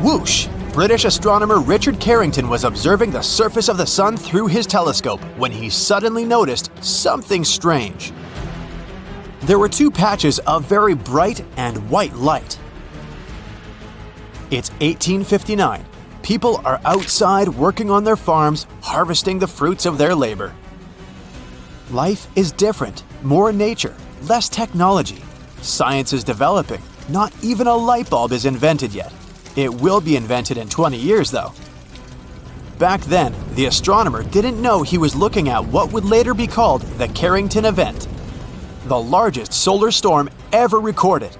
Whoosh! British astronomer Richard Carrington was observing the surface of the sun through his telescope when he suddenly noticed something strange. There were two patches of very bright and white light. It's 1859. People are outside working on their farms, harvesting the fruits of their labor. Life is different, more nature, less technology. Science is developing. Not even a light bulb is invented yet. It will be invented in 20 years, though. Back then, the astronomer didn't know he was looking at what would later be called the Carrington event, the largest solar storm ever recorded.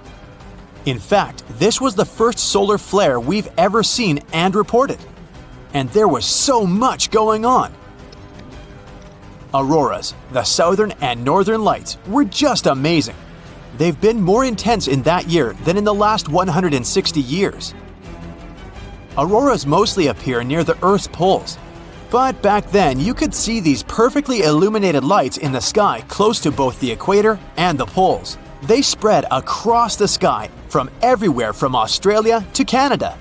In fact, this was the first solar flare we've ever seen and reported. And there was so much going on. Auroras, the southern and northern lights, were just amazing. They've been more intense in that year than in the last 160 years. Auroras mostly appear near the Earth's poles. But back then, you could see these perfectly illuminated lights in the sky close to both the equator and the poles. They spread across the sky from everywhere from Australia to Canada.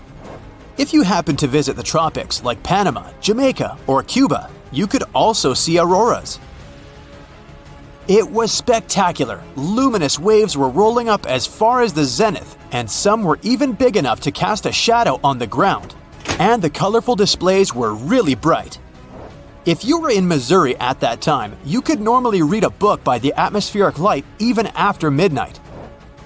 If you happen to visit the tropics like Panama, Jamaica, or Cuba, you could also see auroras. It was spectacular. Luminous waves were rolling up as far as the zenith, and some were even big enough to cast a shadow on the ground. And the colorful displays were really bright. If you were in Missouri at that time, you could normally read a book by the atmospheric light even after midnight.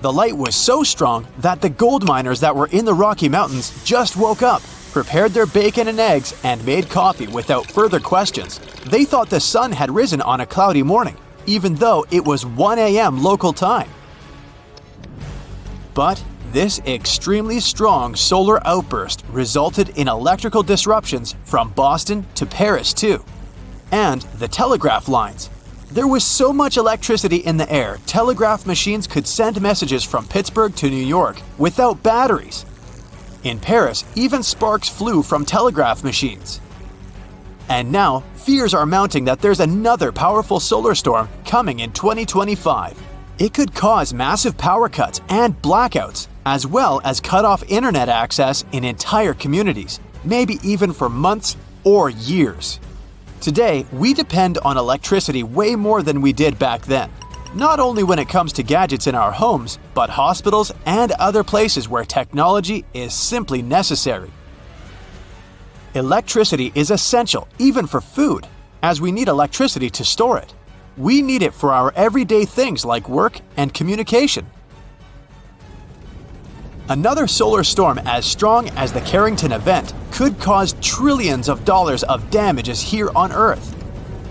The light was so strong that the gold miners that were in the Rocky Mountains just woke up, prepared their bacon and eggs, and made coffee without further questions. They thought the sun had risen on a cloudy morning, even though it was 1 a.m. local time. But this extremely strong solar outburst resulted in electrical disruptions from Boston to Paris too, and the telegraph lines. There was so much electricity in the air, telegraph machines could send messages from Pittsburgh to New York without batteries. In Paris, even sparks flew from telegraph machines. And now, fears are mounting that there's another powerful solar storm coming in 2025. It could cause massive power cuts and blackouts, as well as cut off internet access in entire communities, maybe even for months or years. Today, we depend on electricity way more than we did back then, not only when it comes to gadgets in our homes, but hospitals and other places where technology is simply necessary. Electricity is essential even for food, as we need electricity to store it. We need it for our everyday things like work and communication. Another solar storm as strong as the Carrington event could cause trillions of dollars of damages here on Earth.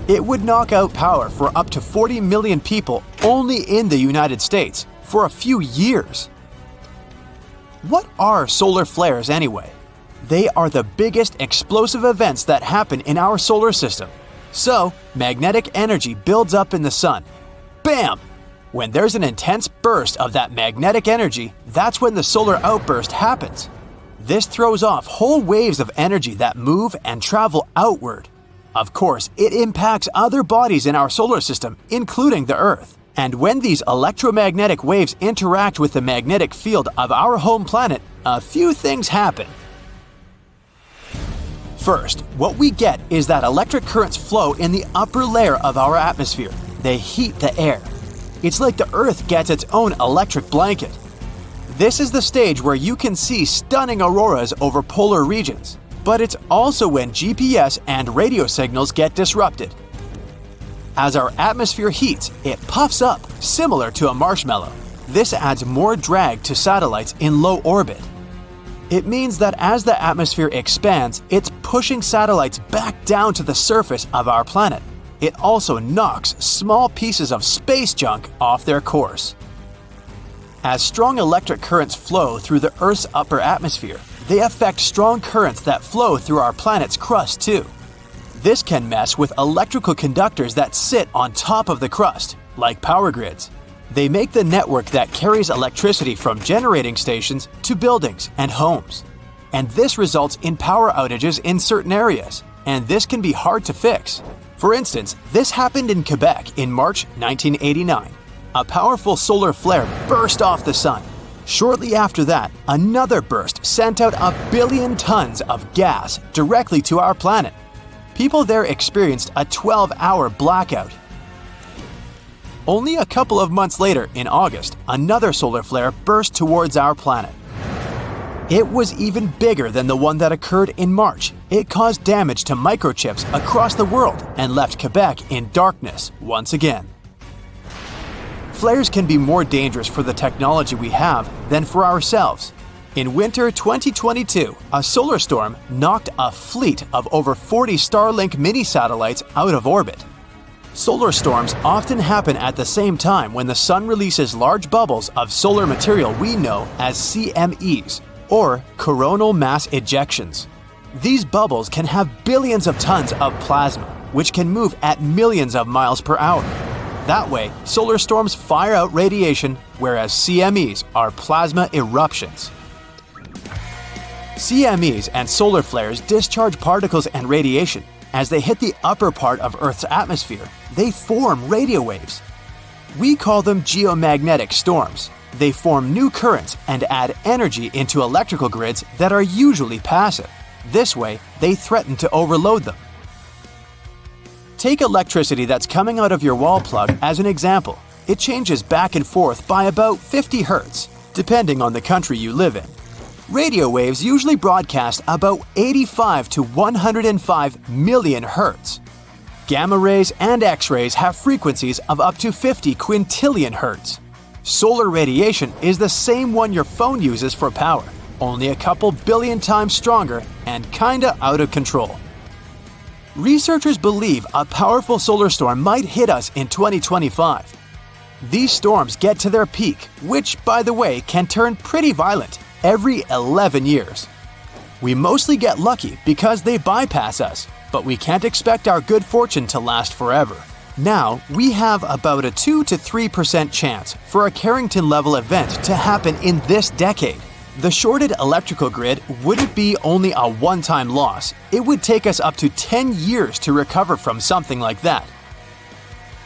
It would knock out power for up to 40 million people only in the United States for a few years. What are solar flares anyway? They are the biggest explosive events that happen in our solar system. So, magnetic energy builds up in the sun. Bam! When there's an intense burst of that magnetic energy, that's when the solar outburst happens. This throws off whole waves of energy that move and travel outward. Of course, it impacts other bodies in our solar system, including the Earth. And when these electromagnetic waves interact with the magnetic field of our home planet, a few things happen. First, what we get is that electric currents flow in the upper layer of our atmosphere. They heat the air. It's like the Earth gets its own electric blanket. This is the stage where you can see stunning auroras over polar regions. But it's also when GPS and radio signals get disrupted. As our atmosphere heats, it puffs up, similar to a marshmallow. This adds more drag to satellites in low orbit. It means that as the atmosphere expands, it's pushing satellites back down to the surface of our planet. It also knocks small pieces of space junk off their course. As strong electric currents flow through the Earth's upper atmosphere, they affect strong currents that flow through our planet's crust too. This can mess with electrical conductors that sit on top of the crust, like power grids. They make the network that carries electricity from generating stations to buildings and homes. And this results in power outages in certain areas, and this can be hard to fix. For instance, this happened in Quebec in March 1989. A powerful solar flare burst off the sun. Shortly after that, another burst sent out 1 billion tons of gas directly to our planet. People there experienced a 12-hour blackout. Only a couple of months later, in August, another solar flare burst towards our planet. It was even bigger than the one that occurred in March. It caused damage to microchips across the world and left Quebec in darkness once again. Flares can be more dangerous for the technology we have than for ourselves. In winter 2022, a solar storm knocked a fleet of over 40 Starlink mini-satellites out of orbit. Solar storms often happen at the same time when the sun releases large bubbles of solar material we know as CMEs, or coronal mass ejections. These bubbles can have billions of tons of plasma, which can move at millions of miles per hour. That way, solar storms fire out radiation, whereas CMEs are plasma eruptions. CMEs and solar flares discharge particles and radiation. As they hit the upper part of Earth's atmosphere, they form radio waves. We call them geomagnetic storms. They form new currents and add energy into electrical grids that are usually passive. This way, they threaten to overload them. Take electricity that's coming out of your wall plug as an example. It changes back and forth by about 50 Hz, depending on the country you live in. Radio waves usually broadcast about 85 to 105 million Hz. Gamma rays and X-rays have frequencies of up to 50 quintillion Hz. Solar radiation is the same one your phone uses for power, only a couple billion times stronger and kinda out of control. Researchers believe a powerful solar storm might hit us in 2025. These storms get to their peak, which, by the way, can turn pretty violent, every 11 years. We mostly get lucky because they bypass us, but we can't expect our good fortune to last forever. Now, we have about a 2 to 3% chance for a Carrington-level event to happen in this decade. The shorted electrical grid wouldn't be only a one-time loss. It would take us up to 10 years to recover from something like that.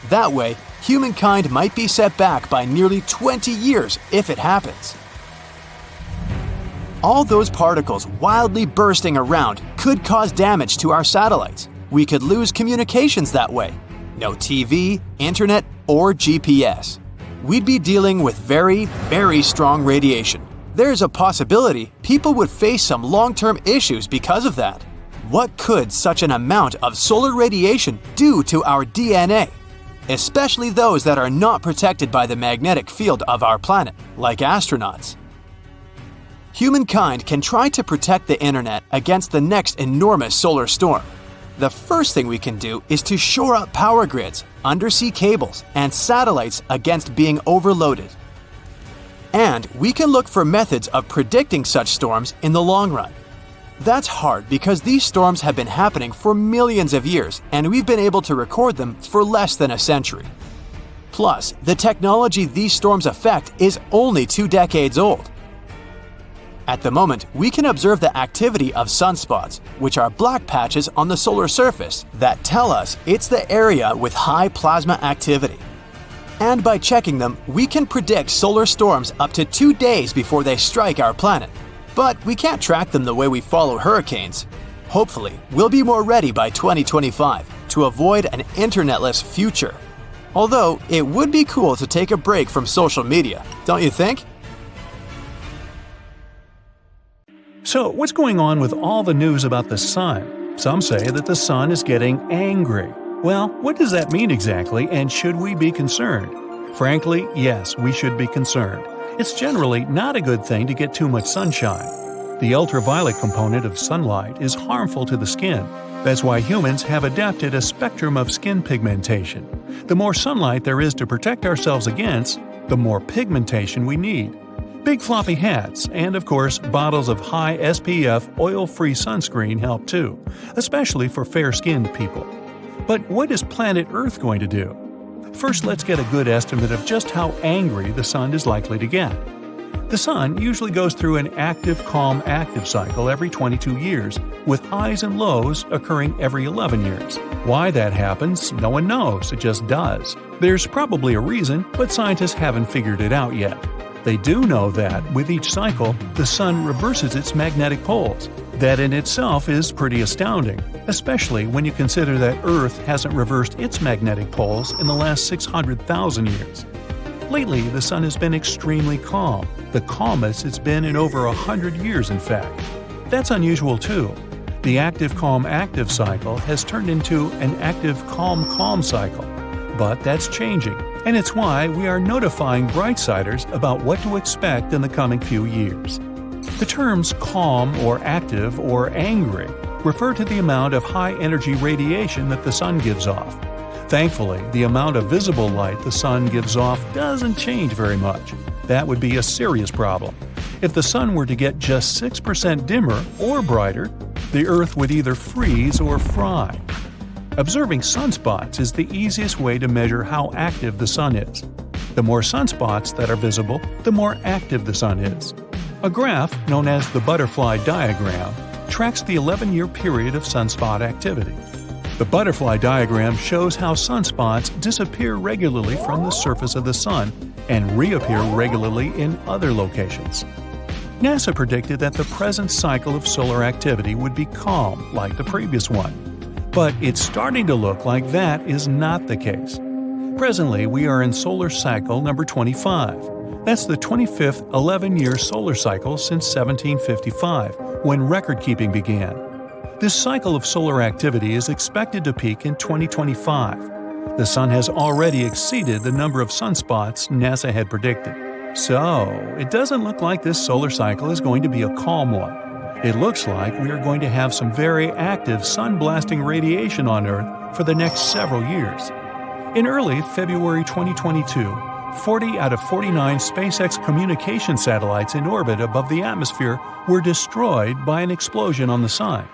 That way, humankind might be set back by nearly 20 years if it happens. All those particles wildly bursting around could cause damage to our satellites. We could lose communications that way. No TV, internet, or GPS. We'd be dealing with very, very strong radiation. There's a possibility people would face some long-term issues because of that. What could such an amount of solar radiation do to our DNA? Especially those that are not protected by the magnetic field of our planet, like astronauts. Humankind can try to protect the internet against the next enormous solar storm. The first thing we can do is to shore up power grids, undersea cables, and satellites against being overloaded. And we can look for methods of predicting such storms in the long run. That's hard because these storms have been happening for millions of years and we've been able to record them for less than a century. Plus, the technology these storms affect is only 2 decades old. At the moment, we can observe the activity of sunspots, which are black patches on the solar surface that tell us it's the area with high plasma activity. And by checking them, we can predict solar storms up to 2 days before they strike our planet. But we can't track them the way we follow hurricanes. Hopefully, we'll be more ready by 2025 to avoid an internetless future. Although, it would be cool to take a break from social media, don't you think? So, what's going on with all the news about the sun? Some say that the sun is getting angry. Well, what does that mean exactly, and should we be concerned? Frankly, yes, we should be concerned. It's generally not a good thing to get too much sunshine. The ultraviolet component of sunlight is harmful to the skin. That's why humans have adapted a spectrum of skin pigmentation. The more sunlight there is to protect ourselves against, the more pigmentation we need. Big floppy hats and, of course, bottles of high SPF oil-free sunscreen help too, especially for fair-skinned people. But what is planet Earth going to do? First, let's get a good estimate of just how angry the sun is likely to get. The sun usually goes through an active-calm-active cycle every 22 years, with highs and lows occurring every 11 years. Why that happens, no one knows, it just does. There's probably a reason, but scientists haven't figured it out yet. They do know that, with each cycle, the sun reverses its magnetic poles. That in itself is pretty astounding, especially when you consider that Earth hasn't reversed its magnetic poles in the last 600,000 years. Lately, the sun has been extremely calm, the calmest it's been in over 100 years in fact. That's unusual too. The active-calm-active cycle has turned into an active-calm-calm cycle. But that's changing, and it's why we are notifying Brightsiders about what to expect in the coming few years. The terms calm or active or angry refer to the amount of high-energy radiation that the sun gives off. Thankfully, the amount of visible light the sun gives off doesn't change very much. That would be a serious problem. If the sun were to get just 6% dimmer or brighter, the Earth would either freeze or fry. Observing sunspots is the easiest way to measure how active the sun is. The more sunspots that are visible, the more active the sun is. A graph, known as the butterfly diagram, tracks the 11-year period of sunspot activity. The butterfly diagram shows how sunspots disappear regularly from the surface of the sun and reappear regularly in other locations. NASA predicted that the present cycle of solar activity would be calm, like the previous one. But it's starting to look like that is not the case. Presently, we are in solar cycle number 25. That's the 25th 11-year solar cycle since 1755, when record-keeping began. This cycle of solar activity is expected to peak in 2025. The sun has already exceeded the number of sunspots NASA had predicted. So, it doesn't look like this solar cycle is going to be a calm one. It looks like we are going to have some very active sun-blasting radiation on Earth for the next several years. In early February 2022, 40 out of 49 SpaceX communication satellites in orbit above the atmosphere were destroyed by an explosion on the sun.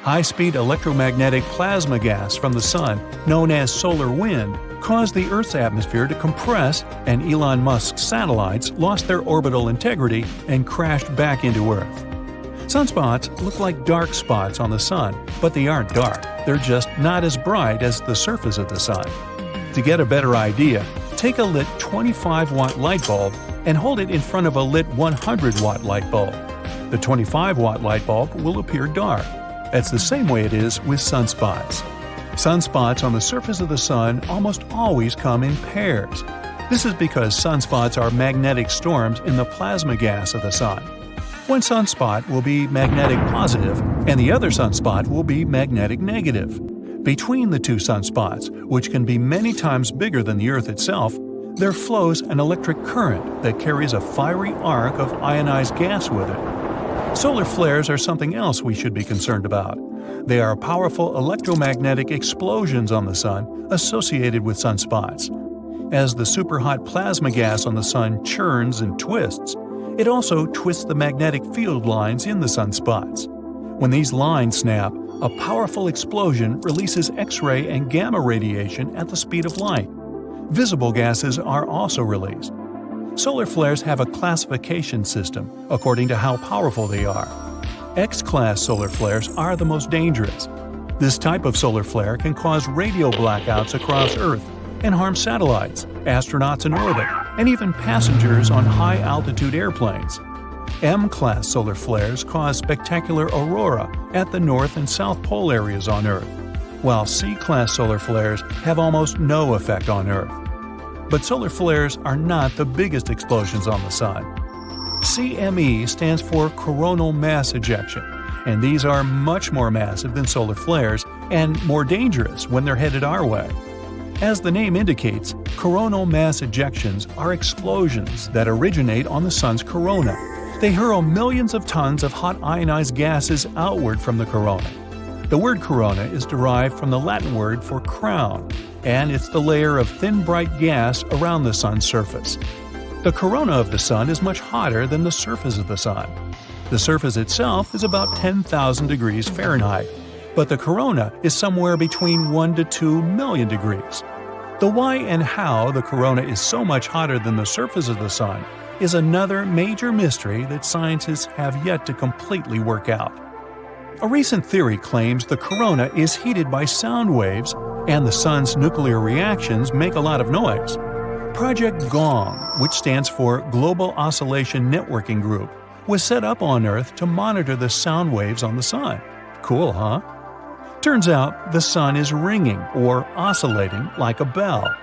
High-speed electromagnetic plasma gas from the sun, known as solar wind, caused the Earth's atmosphere to compress, and Elon Musk's satellites lost their orbital integrity and crashed back into Earth. Sunspots look like dark spots on the sun, but they aren't dark. They're just not as bright as the surface of the sun. To get a better idea, take a lit 25-watt light bulb and hold it in front of a lit 100-watt light bulb. The 25-watt light bulb will appear dark. That's the same way it is with sunspots. Sunspots on the surface of the sun almost always come in pairs. This is because sunspots are magnetic storms in the plasma gas of the sun. One sunspot will be magnetic positive, and the other sunspot will be magnetic negative. Between the two sunspots, which can be many times bigger than the Earth itself, there flows an electric current that carries a fiery arc of ionized gas with it. Solar flares are something else we should be concerned about. They are powerful electromagnetic explosions on the sun associated with sunspots. As the superhot plasma gas on the sun churns and twists, it also twists the magnetic field lines in the sunspots. When these lines snap, a powerful explosion releases X-ray and gamma radiation at the speed of light. Visible gases are also released. Solar flares have a classification system according to how powerful they are. X-class solar flares are the most dangerous. This type of solar flare can cause radio blackouts across Earth and harm satellites, astronauts in orbit, and even passengers on high-altitude airplanes. M-class solar flares cause spectacular aurora at the North and South Pole areas on Earth, while C-class solar flares have almost no effect on Earth. But solar flares are not the biggest explosions on the sun. CME stands for coronal mass ejection, and these are much more massive than solar flares and more dangerous when they're headed our way. As the name indicates, coronal mass ejections are explosions that originate on the sun's corona. They hurl millions of tons of hot ionized gases outward from the corona. The word corona is derived from the Latin word for crown, and it's the layer of thin bright gas around the sun's surface. The corona of the sun is much hotter than the surface of the sun. The surface itself is about 10,000 degrees Fahrenheit, but the corona is somewhere between 1 to 2 million degrees. The why and how the corona is so much hotter than the surface of the sun is another major mystery that scientists have yet to completely work out. A recent theory claims the corona is heated by sound waves and the sun's nuclear reactions make a lot of noise. Project GONG, which stands for Global Oscillation Networking Group, was set up on Earth to monitor the sound waves on the Sun. Cool, huh? Turns out the Sun is ringing or oscillating like a bell.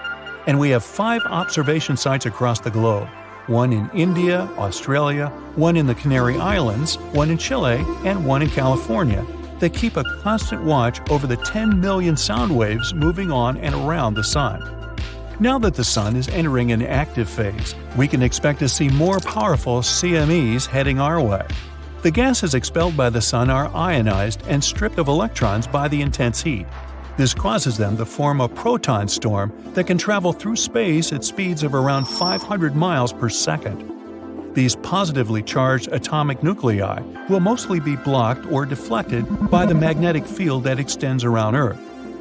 And we have 5 observation sites across the globe. One in India, Australia, one in the Canary Islands, one in Chile, and one in California that keep a constant watch over the 10 million sound waves moving on and around the Sun. Now that the Sun is entering an active phase, we can expect to see more powerful CMEs heading our way. The gases expelled by the Sun are ionized and stripped of electrons by the intense heat. This causes them to form a proton storm that can travel through space at speeds of around 500 miles per second. These positively charged atomic nuclei will mostly be blocked or deflected by the magnetic field that extends around Earth.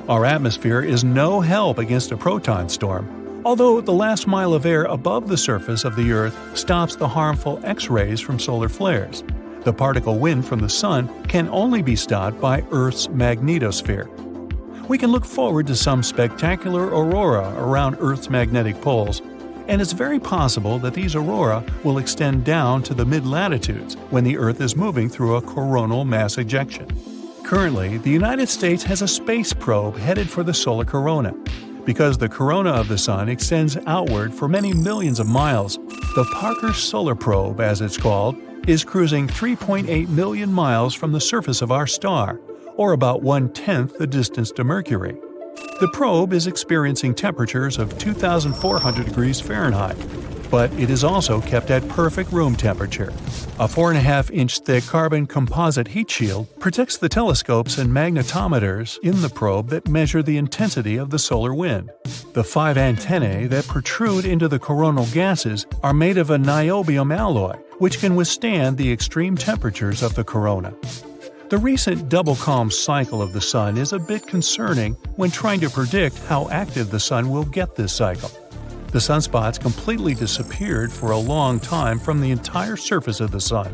Our atmosphere is no help against a proton storm, although the last mile of air above the surface of the Earth stops the harmful X-rays from solar flares. The particle wind from the Sun can only be stopped by Earth's magnetosphere. We can look forward to some spectacular aurora around Earth's magnetic poles, and it's very possible that these aurora will extend down to the mid-latitudes when the Earth is moving through a coronal mass ejection. Currently, the United States has a space probe headed for the solar corona. Because the corona of the Sun extends outward for many millions of miles, the Parker Solar Probe, as it's called, is cruising 3.8 million miles from the surface of our star, or about 1/10 the distance to Mercury. The probe is experiencing temperatures of 2,400 degrees Fahrenheit, but it is also kept at perfect room temperature. A 4.5-inch thick carbon composite heat shield protects the telescopes and magnetometers in the probe that measure the intensity of the solar wind. The 5 antennae that protrude into the coronal gases are made of a niobium alloy, which can withstand the extreme temperatures of the corona. The recent double calm cycle of the Sun is a bit concerning when trying to predict how active the Sun will get this cycle. The sunspots completely disappeared for a long time from the entire surface of the Sun.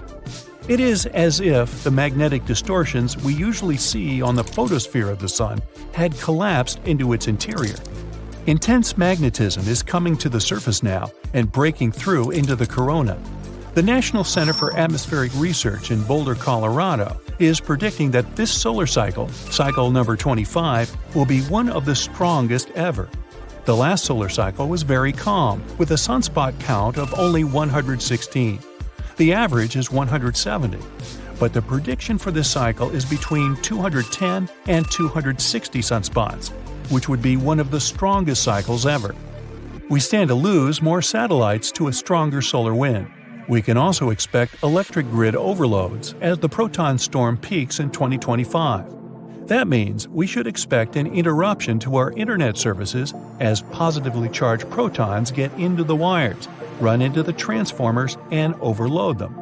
It is as if the magnetic distortions we usually see on the photosphere of the Sun had collapsed into its interior. Intense magnetism is coming to the surface now and breaking through into the corona. The National Center for Atmospheric Research in Boulder, Colorado, is predicting that this solar cycle, cycle number 25, will be one of the strongest ever. The last solar cycle was very calm, with a sunspot count of only 116. The average is 170. But the prediction for this cycle is between 210 and 260 sunspots, which would be one of the strongest cycles ever. We stand to lose more satellites to a stronger solar wind. We can also expect electric grid overloads as the proton storm peaks in 2025. That means we should expect an interruption to our internet services as positively charged protons get into the wires, run into the transformers, and overload them.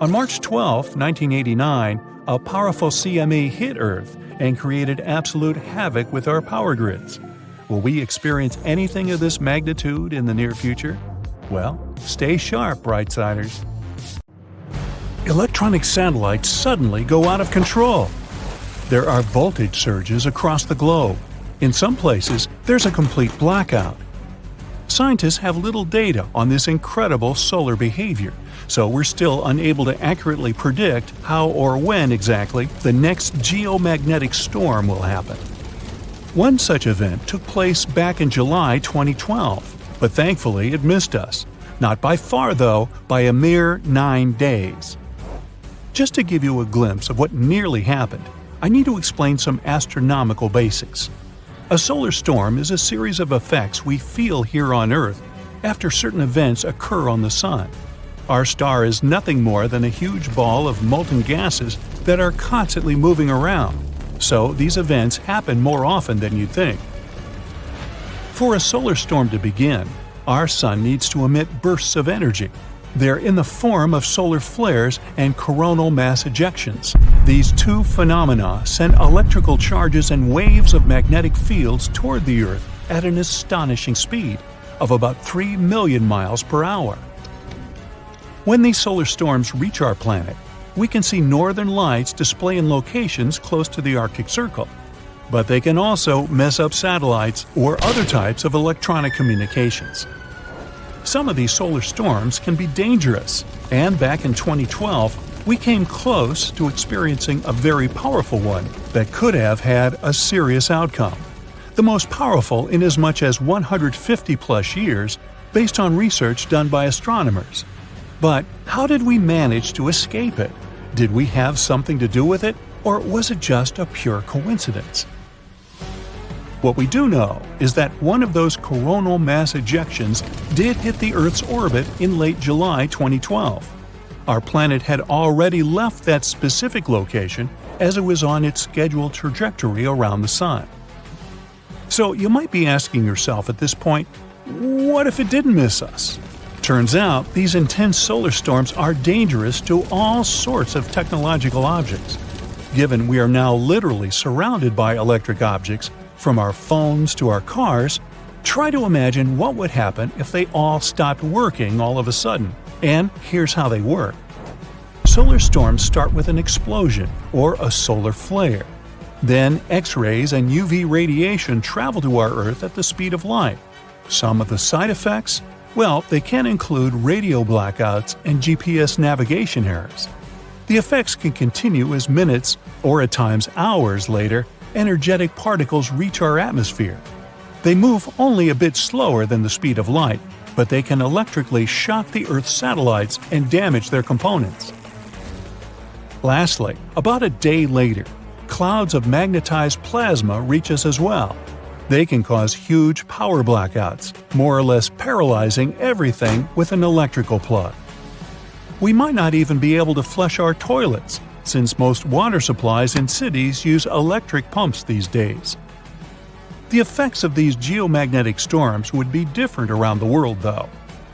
On March 12, 1989, a powerful CME hit Earth and created absolute havoc with our power grids. Will we experience anything of this magnitude in the near future? Well, stay sharp, Brightsiders. Electronic satellites suddenly go out of control. There are voltage surges across the globe. In some places, there's a complete blackout. Scientists have little data on this incredible solar behavior, so we're still unable to accurately predict how or when exactly the next geomagnetic storm will happen. One such event took place back in July 2012. But thankfully it missed us. Not by far though, by a mere 9 days. Just to give you a glimpse of what nearly happened, I need to explain some astronomical basics. A solar storm is a series of effects we feel here on Earth after certain events occur on the Sun. Our star is nothing more than a huge ball of molten gases that are constantly moving around, so these events happen more often than you'd think. For a solar storm to begin, our Sun needs to emit bursts of energy. They're in the form of solar flares and coronal mass ejections. These two phenomena send electrical charges and waves of magnetic fields toward the Earth at an astonishing speed of about 3 million miles per hour. When these solar storms reach our planet, we can see northern lights display in locations close to the Arctic Circle. But they can also mess up satellites or other types of electronic communications. Some of these solar storms can be dangerous, and back in 2012, we came close to experiencing a very powerful one that could have had a serious outcome. The most powerful in as much as 150-plus years, based on research done by astronomers. But how did we manage to escape it? Did we have something to do with it, or was it just a pure coincidence? What we do know is that one of those coronal mass ejections did hit the Earth's orbit in late July 2012. Our planet had already left that specific location as it was on its scheduled trajectory around the Sun. So you might be asking yourself at this point, what if it didn't miss us? Turns out these intense solar storms are dangerous to all sorts of technological objects. Given we are now literally surrounded by electric objects, from our phones to our cars, try to imagine what would happen if they all stopped working all of a sudden. And here's how they work. Solar storms start with an explosion, or a solar flare. Then X-rays and UV radiation travel to our Earth at the speed of light. Some of the side effects? Well, they can include radio blackouts and GPS navigation errors. The effects can continue as minutes, or at times hours later, energetic particles reach our atmosphere. They move only a bit slower than the speed of light, but they can electrically shock the Earth's satellites and damage their components. Lastly, about a day later, clouds of magnetized plasma reach us as well. They can cause huge power blackouts, more or less paralyzing everything with an electrical plug. We might not even be able to flush our toilets, since most water supplies in cities use electric pumps these days. The effects of these geomagnetic storms would be different around the world, though.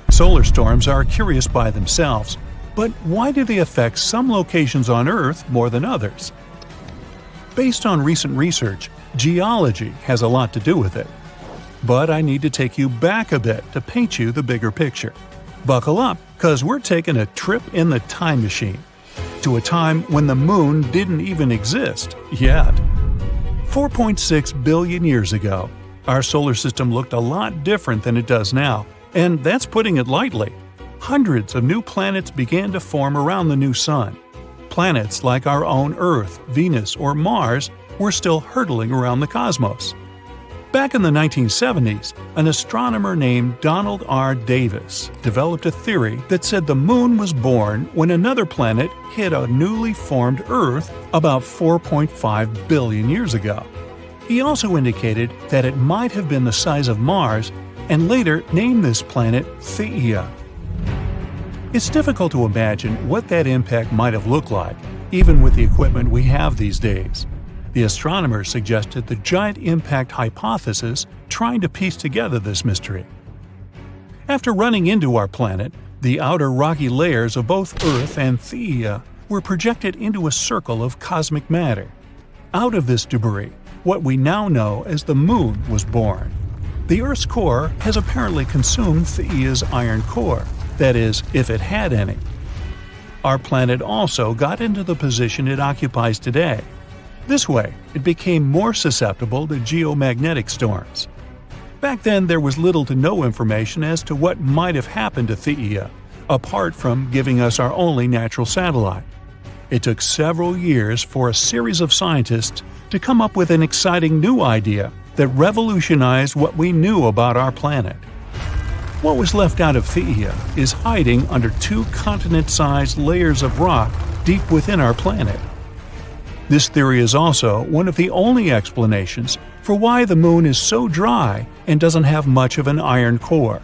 Solar storms are curious by themselves, but why do they affect some locations on Earth more than others? Based on recent research, geology has a lot to do with it. But I need to take you back a bit to paint you the bigger picture. Buckle up, because we're taking a trip in the time machine to a time when the moon didn't even exist yet. 4.6 billion years ago, our solar system looked a lot different than it does now, and that's putting it lightly. Hundreds of new planets began to form around the new sun. Planets like our own Earth, Venus, or Mars were still hurtling around the cosmos. Back in the 1970s, an astronomer named Donald R. Davis developed a theory that said the moon was born when another planet hit a newly formed Earth about 4.5 billion years ago. He also indicated that it might have been the size of Mars and later named this planet Theia. It's difficult to imagine what that impact might have looked like, even with the equipment we have these days. The astronomers suggested the giant impact hypothesis, trying to piece together this mystery. After running into our planet, the outer rocky layers of both Earth and Theia were projected into a circle of cosmic matter. Out of this debris, what we now know as the Moon was born. The Earth's core has apparently consumed Theia's iron core, that is, if it had any. Our planet also got into the position it occupies today. This way, it became more susceptible to geomagnetic storms. Back then, there was little to no information as to what might have happened to Theia, apart from giving us our only natural satellite. It took several years for a series of scientists to come up with an exciting new idea that revolutionized what we knew about our planet. What was left out of Theia is hiding under two continent-sized layers of rock deep within our planet. This theory is also one of the only explanations for why the moon is so dry and doesn't have much of an iron core.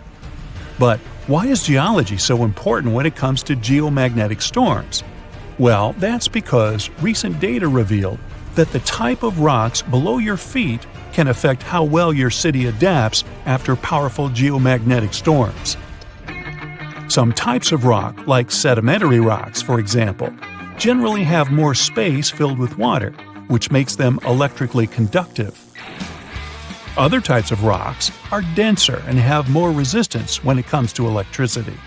But why is geology so important when it comes to geomagnetic storms? Well, that's because recent data revealed that the type of rocks below your feet can affect how well your city adapts after powerful geomagnetic storms. Some types of rock, like sedimentary rocks for example, generally have more space filled with water, which makes them electrically conductive. Other types of rocks are denser and have more resistance when it comes to electricity.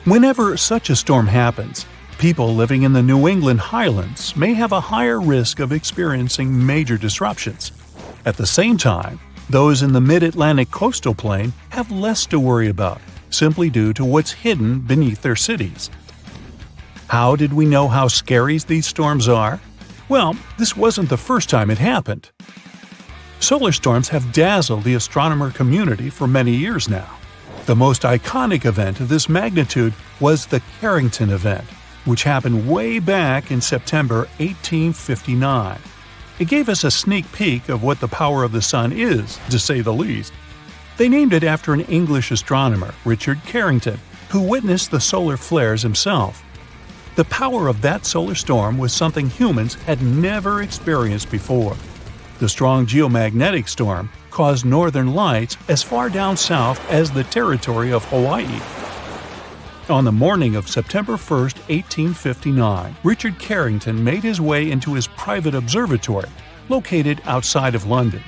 Whenever such a storm happens, people living in the New England highlands may have a higher risk of experiencing major disruptions. At the same time, those in the mid-Atlantic coastal plain have less to worry about, simply due to what's hidden beneath their cities. How did we know how scary these storms are? Well, this wasn't the first time it happened. Solar storms have dazzled the astronomer community for many years now. The most iconic event of this magnitude was the Carrington event, which happened way back in September 1859. It gave us a sneak peek of what the power of the sun is, to say the least. They named it after an English astronomer, Richard Carrington, who witnessed the solar flares himself. The power of that solar storm was something humans had never experienced before. The strong geomagnetic storm caused northern lights as far down south as the territory of Hawaii. On the morning of September 1, 1859, Richard Carrington made his way into his private observatory, located outside of London.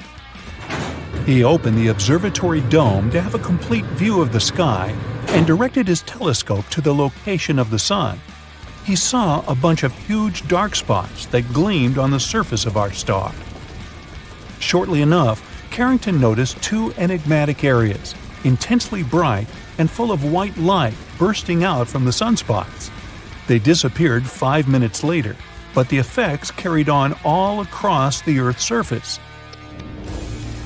He opened the observatory dome to have a complete view of the sky and directed his telescope to the location of the sun. He saw a bunch of huge dark spots that gleamed on the surface of our star. Shortly enough, Carrington noticed two enigmatic areas, intensely bright and full of white light bursting out from the sunspots. They disappeared 5 minutes later, but the effects carried on all across the Earth's surface.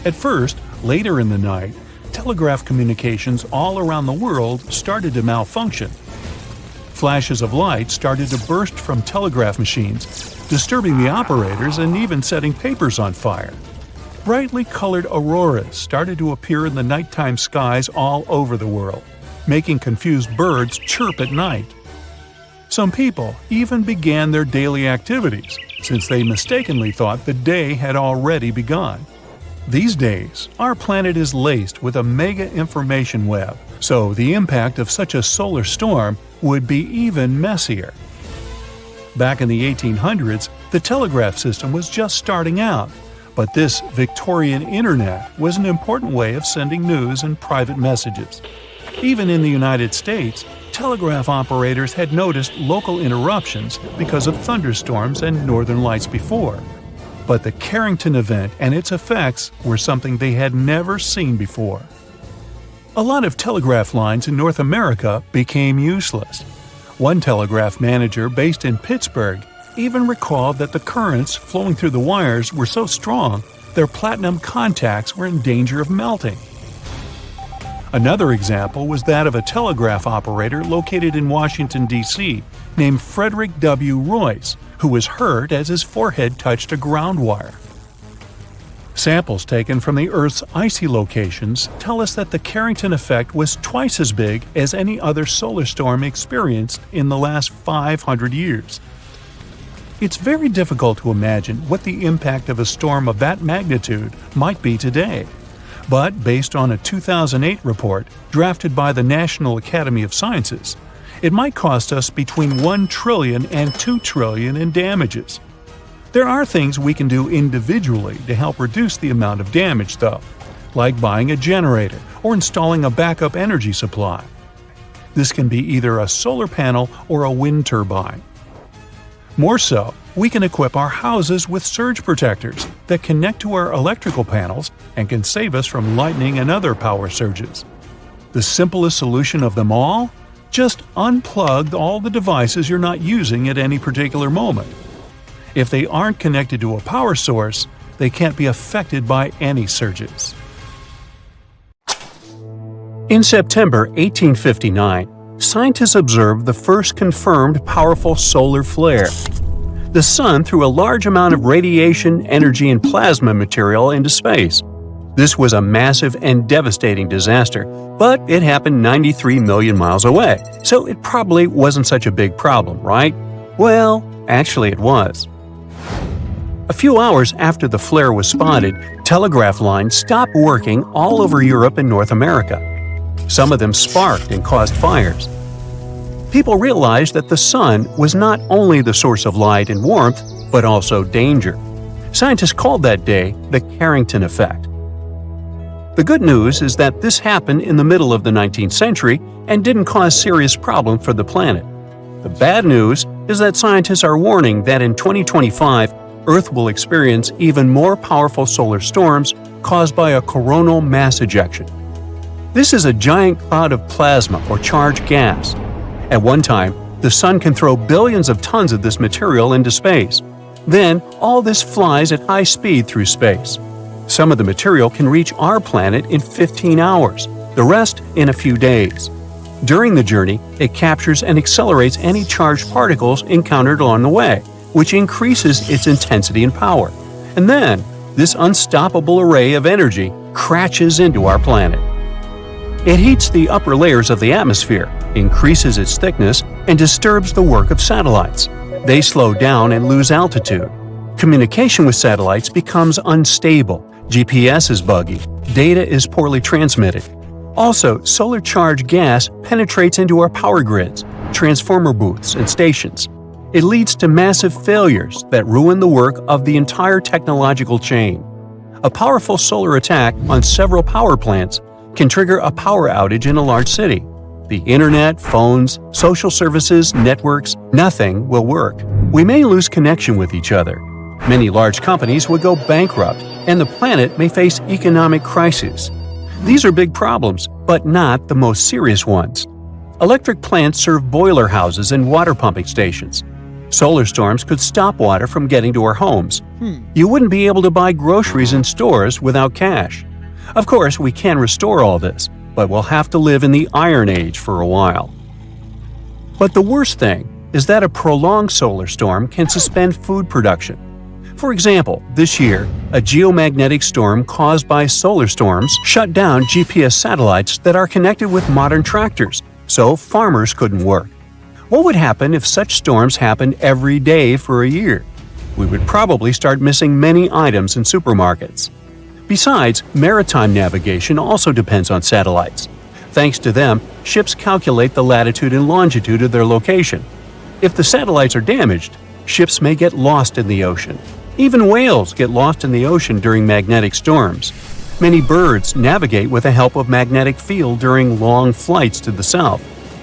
At first, later in the night, telegraph communications all around the world started to malfunction. Flashes of light started to burst from telegraph machines, disturbing the operators and even setting papers on fire. Brightly colored auroras started to appear in the nighttime skies all over the world, making confused birds chirp at night. Some people even began their daily activities, since they mistakenly thought the day had already begun. These days, our planet is laced with a mega information web, so the impact of such a solar storm would be even messier. Back in the 1800s, the telegraph system was just starting out, but this Victorian internet was an important way of sending news and private messages. Even in the United States, telegraph operators had noticed local interruptions because of thunderstorms and northern lights before. But the Carrington event and its effects were something they had never seen before. A lot of telegraph lines in North America became useless. One telegraph manager based in Pittsburgh even recalled that the currents flowing through the wires were so strong their platinum contacts were in danger of melting. Another example was that of a telegraph operator located in Washington, D.C., named Frederick W. Royce, who was hurt as his forehead touched a ground wire. Samples taken from the Earth's icy locations tell us that the Carrington effect was twice as big as any other solar storm experienced in the last 500 years. It's very difficult to imagine what the impact of a storm of that magnitude might be today. But based on a 2008 report drafted by the National Academy of Sciences, it might cost us between $1 trillion and $2 trillion in damages. There are things we can do individually to help reduce the amount of damage, though, like buying a generator or installing a backup energy supply. This can be either a solar panel or a wind turbine. More so, we can equip our houses with surge protectors that connect to our electrical panels and can save us from lightning and other power surges. The simplest solution of them all? Just unplug all the devices you're not using at any particular moment. If they aren't connected to a power source, they can't be affected by any surges. In September 1859, scientists observed the first confirmed powerful solar flare. The sun threw a large amount of radiation, energy, and plasma material into space. This was a massive and devastating disaster, but it happened 93 million miles away, so it probably wasn't such a big problem, right? Well, actually it was. A few hours after the flare was spotted, telegraph lines stopped working all over Europe and North America. Some of them sparked and caused fires. People realized that the sun was not only the source of light and warmth, but also danger. Scientists called that day the Carrington effect. The good news is that this happened in the middle of the 19th century and didn't cause serious problems for the planet. The bad news is that scientists are warning that in 2025, Earth will experience even more powerful solar storms caused by a coronal mass ejection. This is a giant cloud of plasma or charged gas. At one time, the sun can throw billions of tons of this material into space. Then, all this flies at high speed through space. Some of the material can reach our planet in 15 hours, the rest in a few days. During the journey, it captures and accelerates any charged particles encountered along the way, which increases its intensity and power. And then, this unstoppable array of energy crashes into our planet. It heats the upper layers of the atmosphere, increases its thickness, and disturbs the work of satellites. They slow down and lose altitude. Communication with satellites becomes unstable, GPS is buggy, data is poorly transmitted. Also, solar-charged gas penetrates into our power grids, transformer booths, and stations. It leads to massive failures that ruin the work of the entire technological chain. A powerful solar attack on several power plants can trigger a power outage in a large city. The internet, phones, social services, networks, nothing will work. We may lose connection with each other. Many large companies would go bankrupt, and the planet may face economic crises. These are big problems, but not the most serious ones. Electric plants serve boiler houses and water pumping stations. Solar storms could stop water from getting to our homes. You wouldn't be able to buy groceries in stores without cash. Of course, we can restore all this, but we'll have to live in the Iron Age for a while. But the worst thing is that a prolonged solar storm can suspend food production. For example, this year, a geomagnetic storm caused by solar storms shut down GPS satellites that are connected with modern tractors, so farmers couldn't work. What would happen if such storms happened every day for a year? We would probably start missing many items in supermarkets. Besides, maritime navigation also depends on satellites. Thanks to them, ships calculate the latitude and longitude of their location. If the satellites are damaged, ships may get lost in the ocean. Even whales get lost in the ocean during magnetic storms. Many birds navigate with the help of magnetic field during long flights to the south.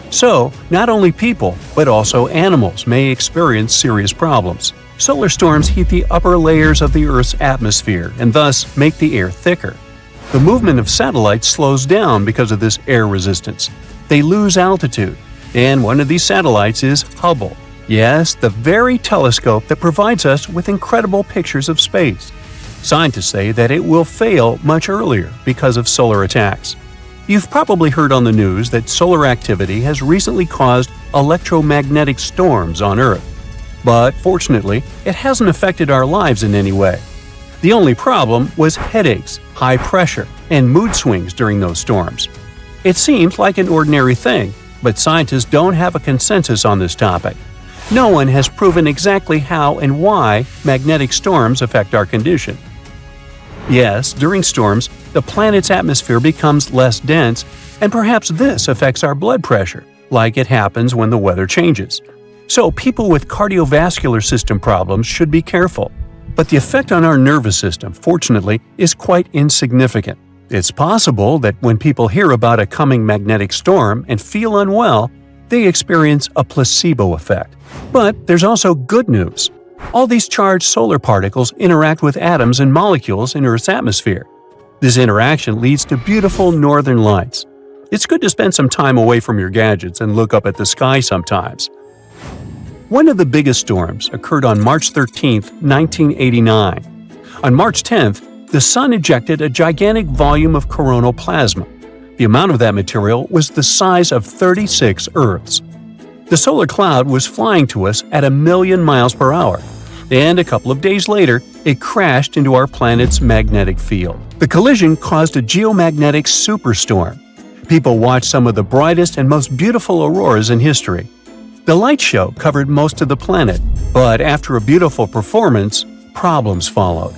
So, not only people, but also animals may experience serious problems. Solar storms heat the upper layers of the Earth's atmosphere and thus make the air thicker. The movement of satellites slows down because of this air resistance. They lose altitude, and one of these satellites is Hubble. Yes, the very telescope that provides us with incredible pictures of space. Scientists say that it will fail much earlier because of solar attacks. You've probably heard on the news that solar activity has recently caused electromagnetic storms on Earth. But fortunately, it hasn't affected our lives in any way. The only problem was headaches, high pressure, and mood swings during those storms. It seems like an ordinary thing, but scientists don't have a consensus on this topic. No one has proven exactly how and why magnetic storms affect our condition. Yes, during storms, the planet's atmosphere becomes less dense, and perhaps this affects our blood pressure, like it happens when the weather changes. So people with cardiovascular system problems should be careful. But the effect on our nervous system, fortunately, is quite insignificant. It's possible that when people hear about a coming magnetic storm and feel unwell, they experience a placebo effect. But there's also good news. All these charged solar particles interact with atoms and molecules in Earth's atmosphere. This interaction leads to beautiful northern lights. It's good to spend some time away from your gadgets and look up at the sky sometimes. One of the biggest storms occurred on March 13, 1989. On March 10th, the Sun ejected a gigantic volume of coronal plasma. The amount of that material was the size of 36 Earths. The solar cloud was flying to us at 1,000,000 miles per hour, and a couple of days later, it crashed into our planet's magnetic field. The collision caused a geomagnetic superstorm. People watched some of the brightest and most beautiful auroras in history. The light show covered most of the planet, but after a beautiful performance, problems followed.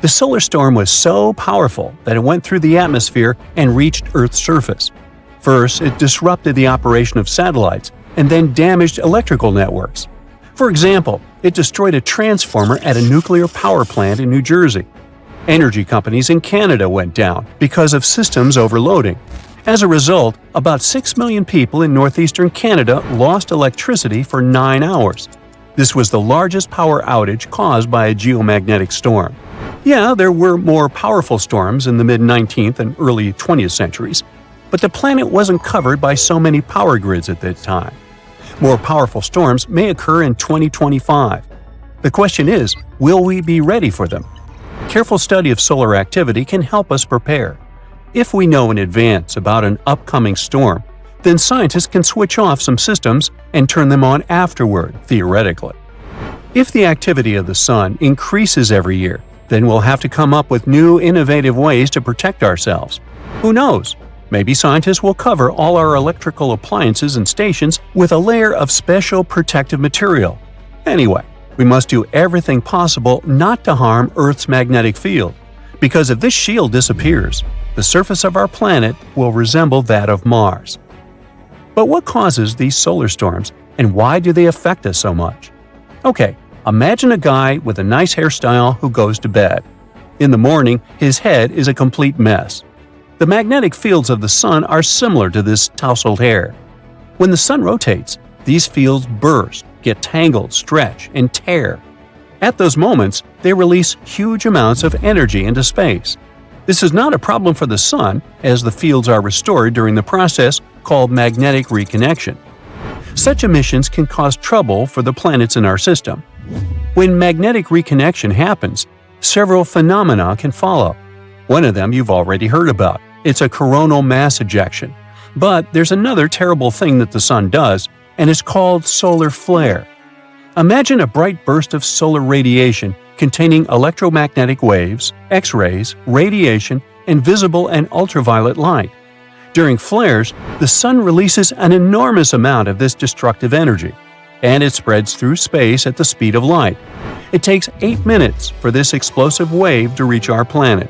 The solar storm was so powerful that it went through the atmosphere and reached Earth's surface. First, it disrupted the operation of satellites and then damaged electrical networks. For example, it destroyed a transformer at a nuclear power plant in New Jersey. Energy companies in Canada went down because of systems overloading. As a result, about 6 million people in northeastern Canada lost electricity for 9 hours. This was the largest power outage caused by a geomagnetic storm. Yeah, there were more powerful storms in the mid-19th and early 20th centuries, but the planet wasn't covered by so many power grids at that time. More powerful storms may occur in 2025. The question is, will we be ready for them? Careful study of solar activity can help us prepare. If we know in advance about an upcoming storm, then scientists can switch off some systems and turn them on afterward, theoretically. If the activity of the sun increases every year, then we'll have to come up with new innovative ways to protect ourselves. Who knows? Maybe scientists will cover all our electrical appliances and stations with a layer of special protective material. Anyway, we must do everything possible not to harm Earth's magnetic field, because if this shield disappears, the surface of our planet will resemble that of Mars. But what causes these solar storms, and why do they affect us so much? Okay, imagine a guy with a nice hairstyle who goes to bed. In the morning, his head is a complete mess. The magnetic fields of the sun are similar to this tousled hair. When the sun rotates, these fields burst, get tangled, stretch, and tear. At those moments, they release huge amounts of energy into space. This is not a problem for the sun, as the fields are restored during the process called magnetic reconnection. Such emissions can cause trouble for the planets in our system. When magnetic reconnection happens, several phenomena can follow. One of them you've already heard about. It's a coronal mass ejection. But there's another terrible thing that the sun does, and it's called solar flare. Imagine a bright burst of solar radiation containing electromagnetic waves, X-rays, radiation, and visible and ultraviolet light. During flares, the sun releases an enormous amount of this destructive energy, and it spreads through space at the speed of light. It takes 8 minutes for this explosive wave to reach our planet.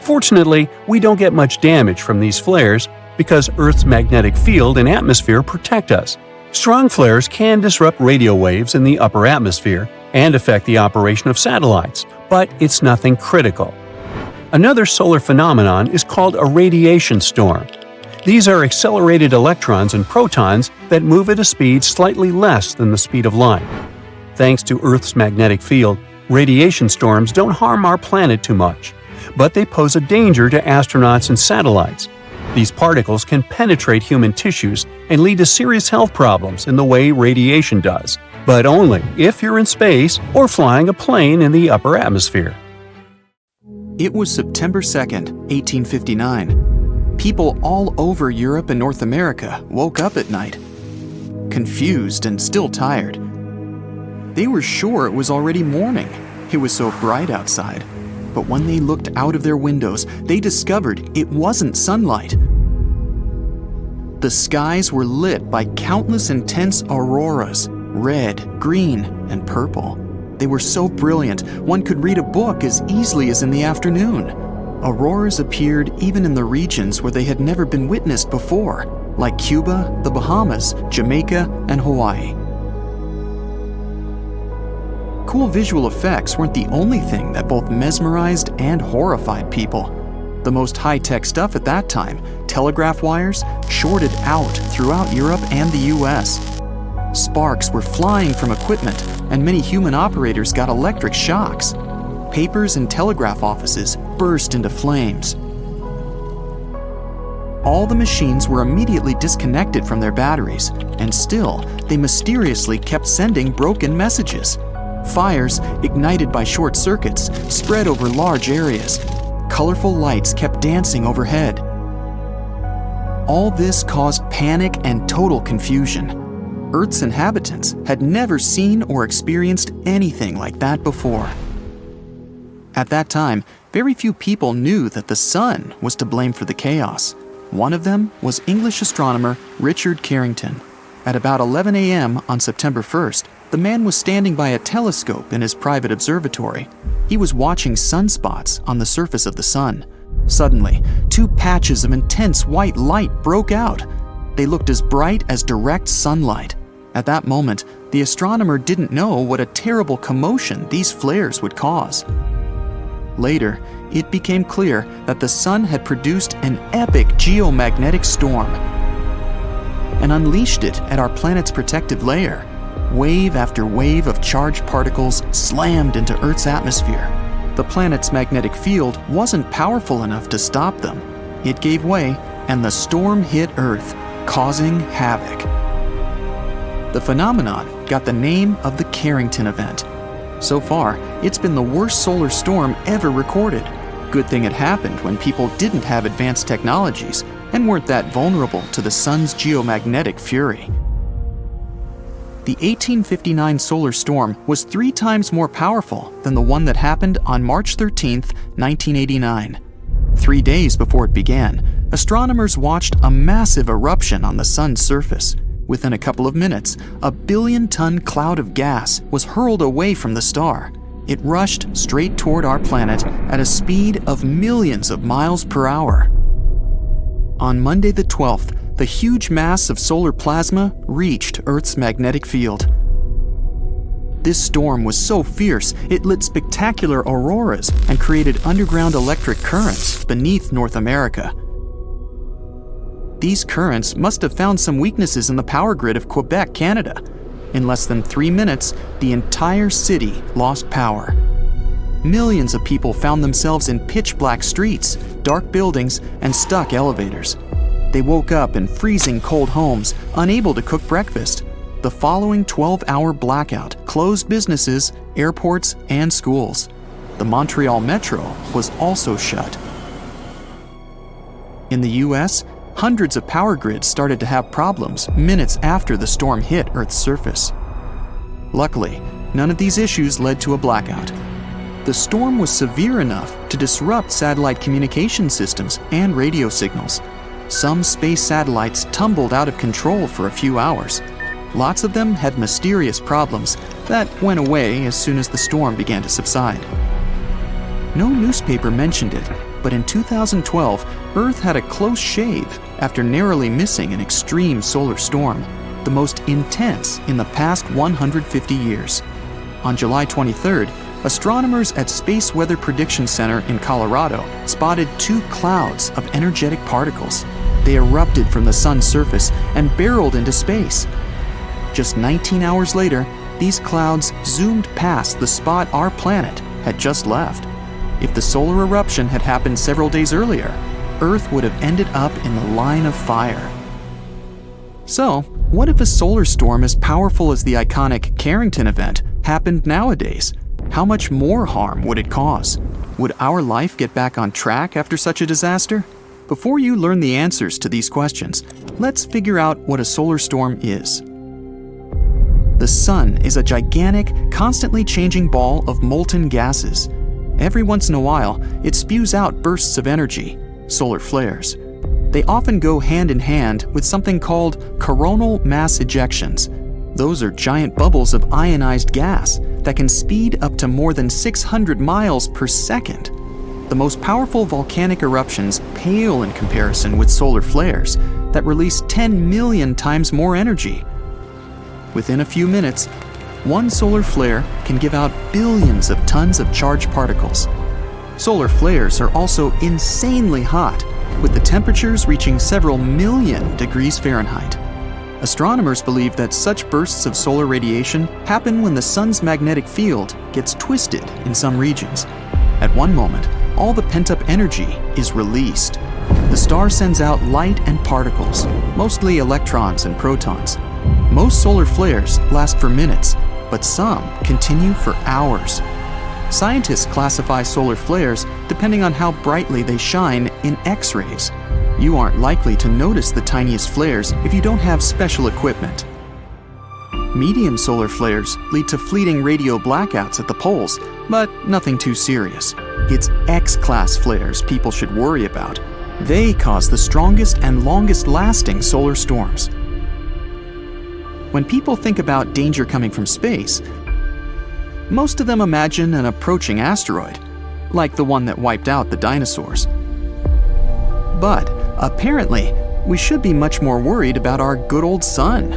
Fortunately, we don't get much damage from these flares because Earth's magnetic field and atmosphere protect us. Strong flares can disrupt radio waves in the upper atmosphere and affect the operation of satellites, but it's nothing critical. Another solar phenomenon is called a radiation storm. These are accelerated electrons and protons that move at a speed slightly less than the speed of light. Thanks to Earth's magnetic field, radiation storms don't harm our planet too much, but they pose a danger to astronauts and satellites. These particles can penetrate human tissues and lead to serious health problems in the way radiation does, but only if you're in space or flying a plane in the upper atmosphere. It was September 2nd, 1859. People all over Europe and North America woke up at night, confused and still tired. They were sure it was already morning. It was so bright outside. But when they looked out of their windows, they discovered it wasn't sunlight. The skies were lit by countless intense auroras, red, green, and purple. They were so brilliant, one could read a book as easily as in the afternoon. Auroras appeared even in the regions where they had never been witnessed before, like Cuba, the Bahamas, Jamaica, and Hawaii. Cool visual effects weren't the only thing that both mesmerized and horrified people. The most high-tech stuff at that time, telegraph wires, shorted out throughout Europe and the US. Sparks were flying from equipment, and many human operators got electric shocks. Papers and telegraph offices burst into flames. All the machines were immediately disconnected from their batteries, and still, they mysteriously kept sending broken messages. Fires, ignited by short circuits, spread over large areas. Colorful lights kept dancing overhead. All this caused panic and total confusion. Earth's inhabitants had never seen or experienced anything like that before. At that time, very few people knew that the sun was to blame for the chaos. One of them was English astronomer Richard Carrington. At about 11 a.m. on September 1st, the man was standing by a telescope in his private observatory. He was watching sunspots on the surface of the sun. Suddenly, 2 patches of intense white light broke out. They looked as bright as direct sunlight. At that moment, the astronomer didn't know what a terrible commotion these flares would cause. Later, it became clear that the sun had produced an epic geomagnetic storm and unleashed it at our planet's protective layer. Wave after wave of charged particles slammed into Earth's atmosphere. The planet's magnetic field wasn't powerful enough to stop them. It gave way, and the storm hit Earth, causing havoc. The phenomenon got the name of the Carrington event. So far, it's been the worst solar storm ever recorded. Good thing it happened when people didn't have advanced technologies and weren't that vulnerable to the sun's geomagnetic fury. The 1859 solar storm was 3 times more powerful than the one that happened on March 13, 1989. 3 days before it began, astronomers watched a massive eruption on the sun's surface. Within a couple of minutes, a billion-ton cloud of gas was hurled away from the star. It rushed straight toward our planet at a speed of millions of miles per hour. On Monday the 12th, the huge mass of solar plasma reached Earth's magnetic field. This storm was so fierce, it lit spectacular auroras and created underground electric currents beneath North America. These currents must have found some weaknesses in the power grid of Quebec, Canada. In less than 3 minutes, the entire city lost power. Millions of people found themselves in pitch-black streets, dark buildings, and stuck elevators. They woke up in freezing cold homes, unable to cook breakfast. The following 12-hour blackout closed businesses, airports, and schools. The Montreal Metro was also shut. In the US, hundreds of power grids started to have problems minutes after the storm hit Earth's surface. Luckily, none of these issues led to a blackout. The storm was severe enough to disrupt satellite communication systems and radio signals. Some space satellites tumbled out of control for a few hours. Lots of them had mysterious problems that went away as soon as the storm began to subside. No newspaper mentioned it, but in 2012, Earth had a close shave after narrowly missing an extreme solar storm, the most intense in the past 150 years. On July 23rd, astronomers at Space Weather Prediction Center in Colorado spotted 2 clouds of energetic particles. They erupted from the sun's surface and barreled into space. Just 19 hours later, these clouds zoomed past the spot our planet had just left. If the solar eruption had happened several days earlier, Earth would have ended up in the line of fire. So, what if a solar storm as powerful as the iconic Carrington event happened nowadays? How much more harm would it cause? Would our life get back on track after such a disaster? Before you learn the answers to these questions, let's figure out what a solar storm is. The sun is a gigantic, constantly changing ball of molten gases. Every once in a while, it spews out bursts of energy, solar flares. They often go hand in hand with something called coronal mass ejections. Those are giant bubbles of ionized gas that can speed up to more than 600 miles per second. The most powerful volcanic eruptions pale in comparison with solar flares that release 10 million times more energy. Within a few minutes, one solar flare can give out billions of tons of charged particles. Solar flares are also insanely hot, with the temperatures reaching several million degrees Fahrenheit. Astronomers believe that such bursts of solar radiation happen when the sun's magnetic field gets twisted in some regions. At one moment, all the pent-up energy is released. The star sends out light and particles, mostly electrons and protons. Most solar flares last for minutes, but some continue for hours. Scientists classify solar flares depending on how brightly they shine in X-rays. You aren't likely to notice the tiniest flares if you don't have special equipment. Medium solar flares lead to fleeting radio blackouts at the poles, but nothing too serious. It's X-class flares people should worry about. They cause the strongest and longest-lasting solar storms. When people think about danger coming from space, most of them imagine an approaching asteroid, like the one that wiped out the dinosaurs. But apparently, we should be much more worried about our good old sun.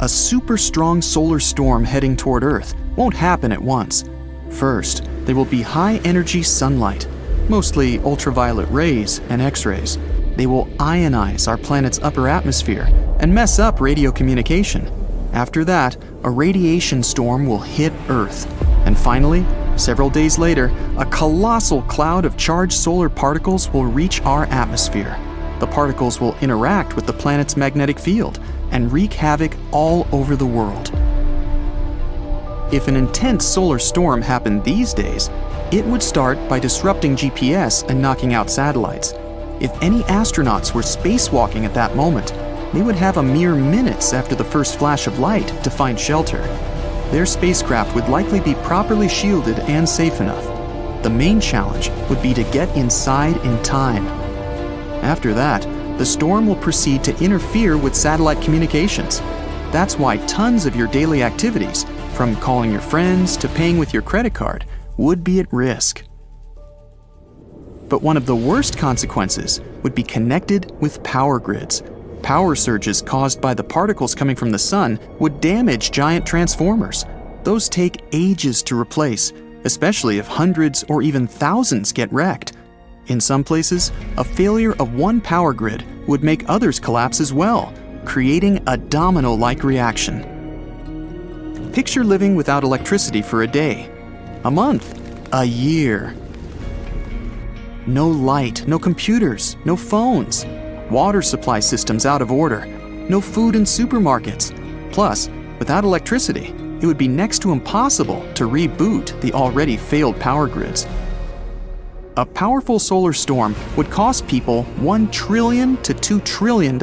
A super strong solar storm heading toward Earth won't happen at once. First, there will be high-energy sunlight, mostly ultraviolet rays and X-rays. They will ionize our planet's upper atmosphere and mess up radio communication. After that, a radiation storm will hit Earth. And finally, Several days later, a colossal cloud of charged solar particles will reach our atmosphere. The particles will interact with the planet's magnetic field and wreak havoc all over the world. If an intense solar storm happened these days, it would start by disrupting GPS and knocking out satellites. If any astronauts were spacewalking at that moment, they would have a mere minutes after the first flash of light to find shelter. Their spacecraft would likely be properly shielded and safe enough. The main challenge would be to get inside in time. After that, the storm will proceed to interfere with satellite communications. That's why tons of your daily activities, from calling your friends to paying with your credit card, would be at risk. But one of the worst consequences would be connected with power grids. Power surges caused by the particles coming from the sun would damage giant transformers. Those take ages to replace, especially if hundreds or even thousands get wrecked. In some places, a failure of one power grid would make others collapse as well, creating a domino-like reaction. Picture living without electricity for a day, a month, a year. No light, no computers, no phones. Water supply systems out of order, no food in supermarkets. Plus, without electricity, it would be next to impossible to reboot the already failed power grids. A powerful solar storm would cost people $1 trillion to $2 trillion,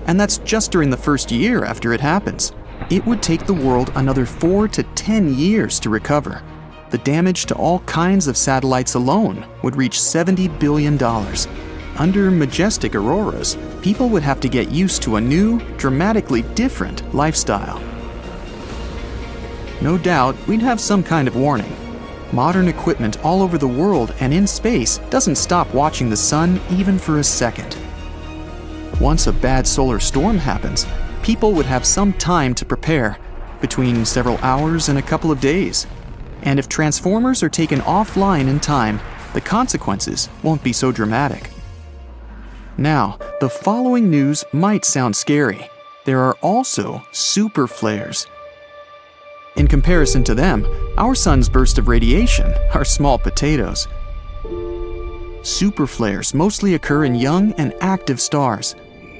and that's just during the first year after it happens. It would take the world another 4 to 10 years to recover. The damage to all kinds of satellites alone would reach $70 billion. Under majestic auroras, people would have to get used to a new, dramatically different lifestyle. No doubt, we'd have some kind of warning. Modern equipment all over the world and in space doesn't stop watching the sun even for a second. Once a bad solar storm happens, people would have some time to prepare, between several hours and a couple of days. And if transformers are taken offline in time, the consequences won't be so dramatic. Now, the following news might sound scary. There are also super flares. In comparison to them, our sun's bursts of radiation are small potatoes. Super flares mostly occur in young and active stars.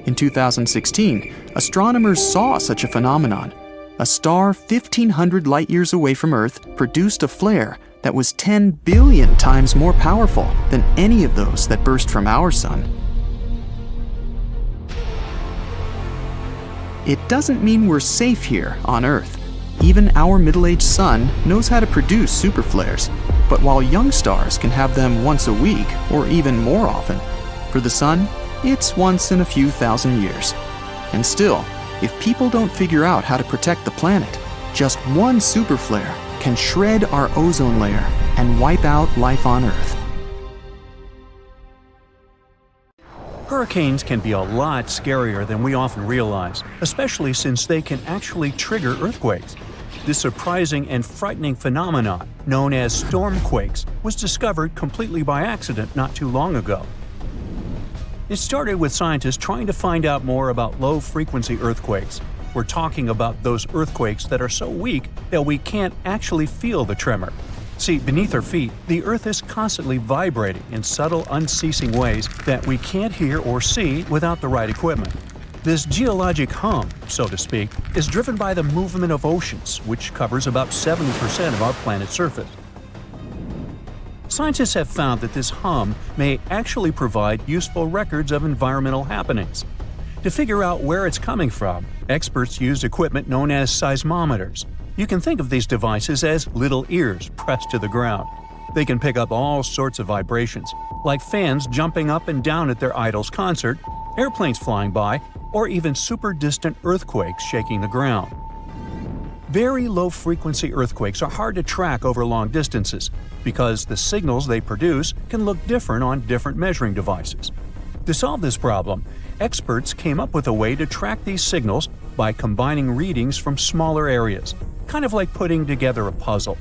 In 2016, astronomers saw such a phenomenon. A star 1,500 light-years away from Earth produced a flare that was 10 billion times more powerful than any of those that burst from our sun. It doesn't mean we're safe here on Earth. Even our middle-aged sun knows how to produce super flares, but while young stars can have them once a week or even more often, for the sun, it's once in a few thousand years. And still, if people don't figure out how to protect the planet, just one super flare can shred our ozone layer and wipe out life on Earth. Hurricanes can be a lot scarier than we often realize, especially since they can actually trigger earthquakes. This surprising and frightening phenomenon, known as stormquakes, was discovered completely by accident not too long ago. It started with scientists trying to find out more about low-frequency earthquakes. We're talking about those earthquakes that are so weak that we can't actually feel the tremor. See, beneath our feet, the Earth is constantly vibrating in subtle, unceasing ways that we can't hear or see without the right equipment. This geologic hum, so to speak, is driven by the movement of oceans, which covers about 70% of our planet's surface. Scientists have found that this hum may actually provide useful records of environmental happenings. To figure out where it's coming from, experts used equipment known as seismometers. You can think of these devices as little ears pressed to the ground. They can pick up all sorts of vibrations, like fans jumping up and down at their idol's concert, airplanes flying by, or even super distant earthquakes shaking the ground. Very low-frequency earthquakes are hard to track over long distances because the signals they produce can look different on different measuring devices. To solve this problem, experts came up with a way to track these signals by combining readings from smaller areas, kind of like putting together a puzzle.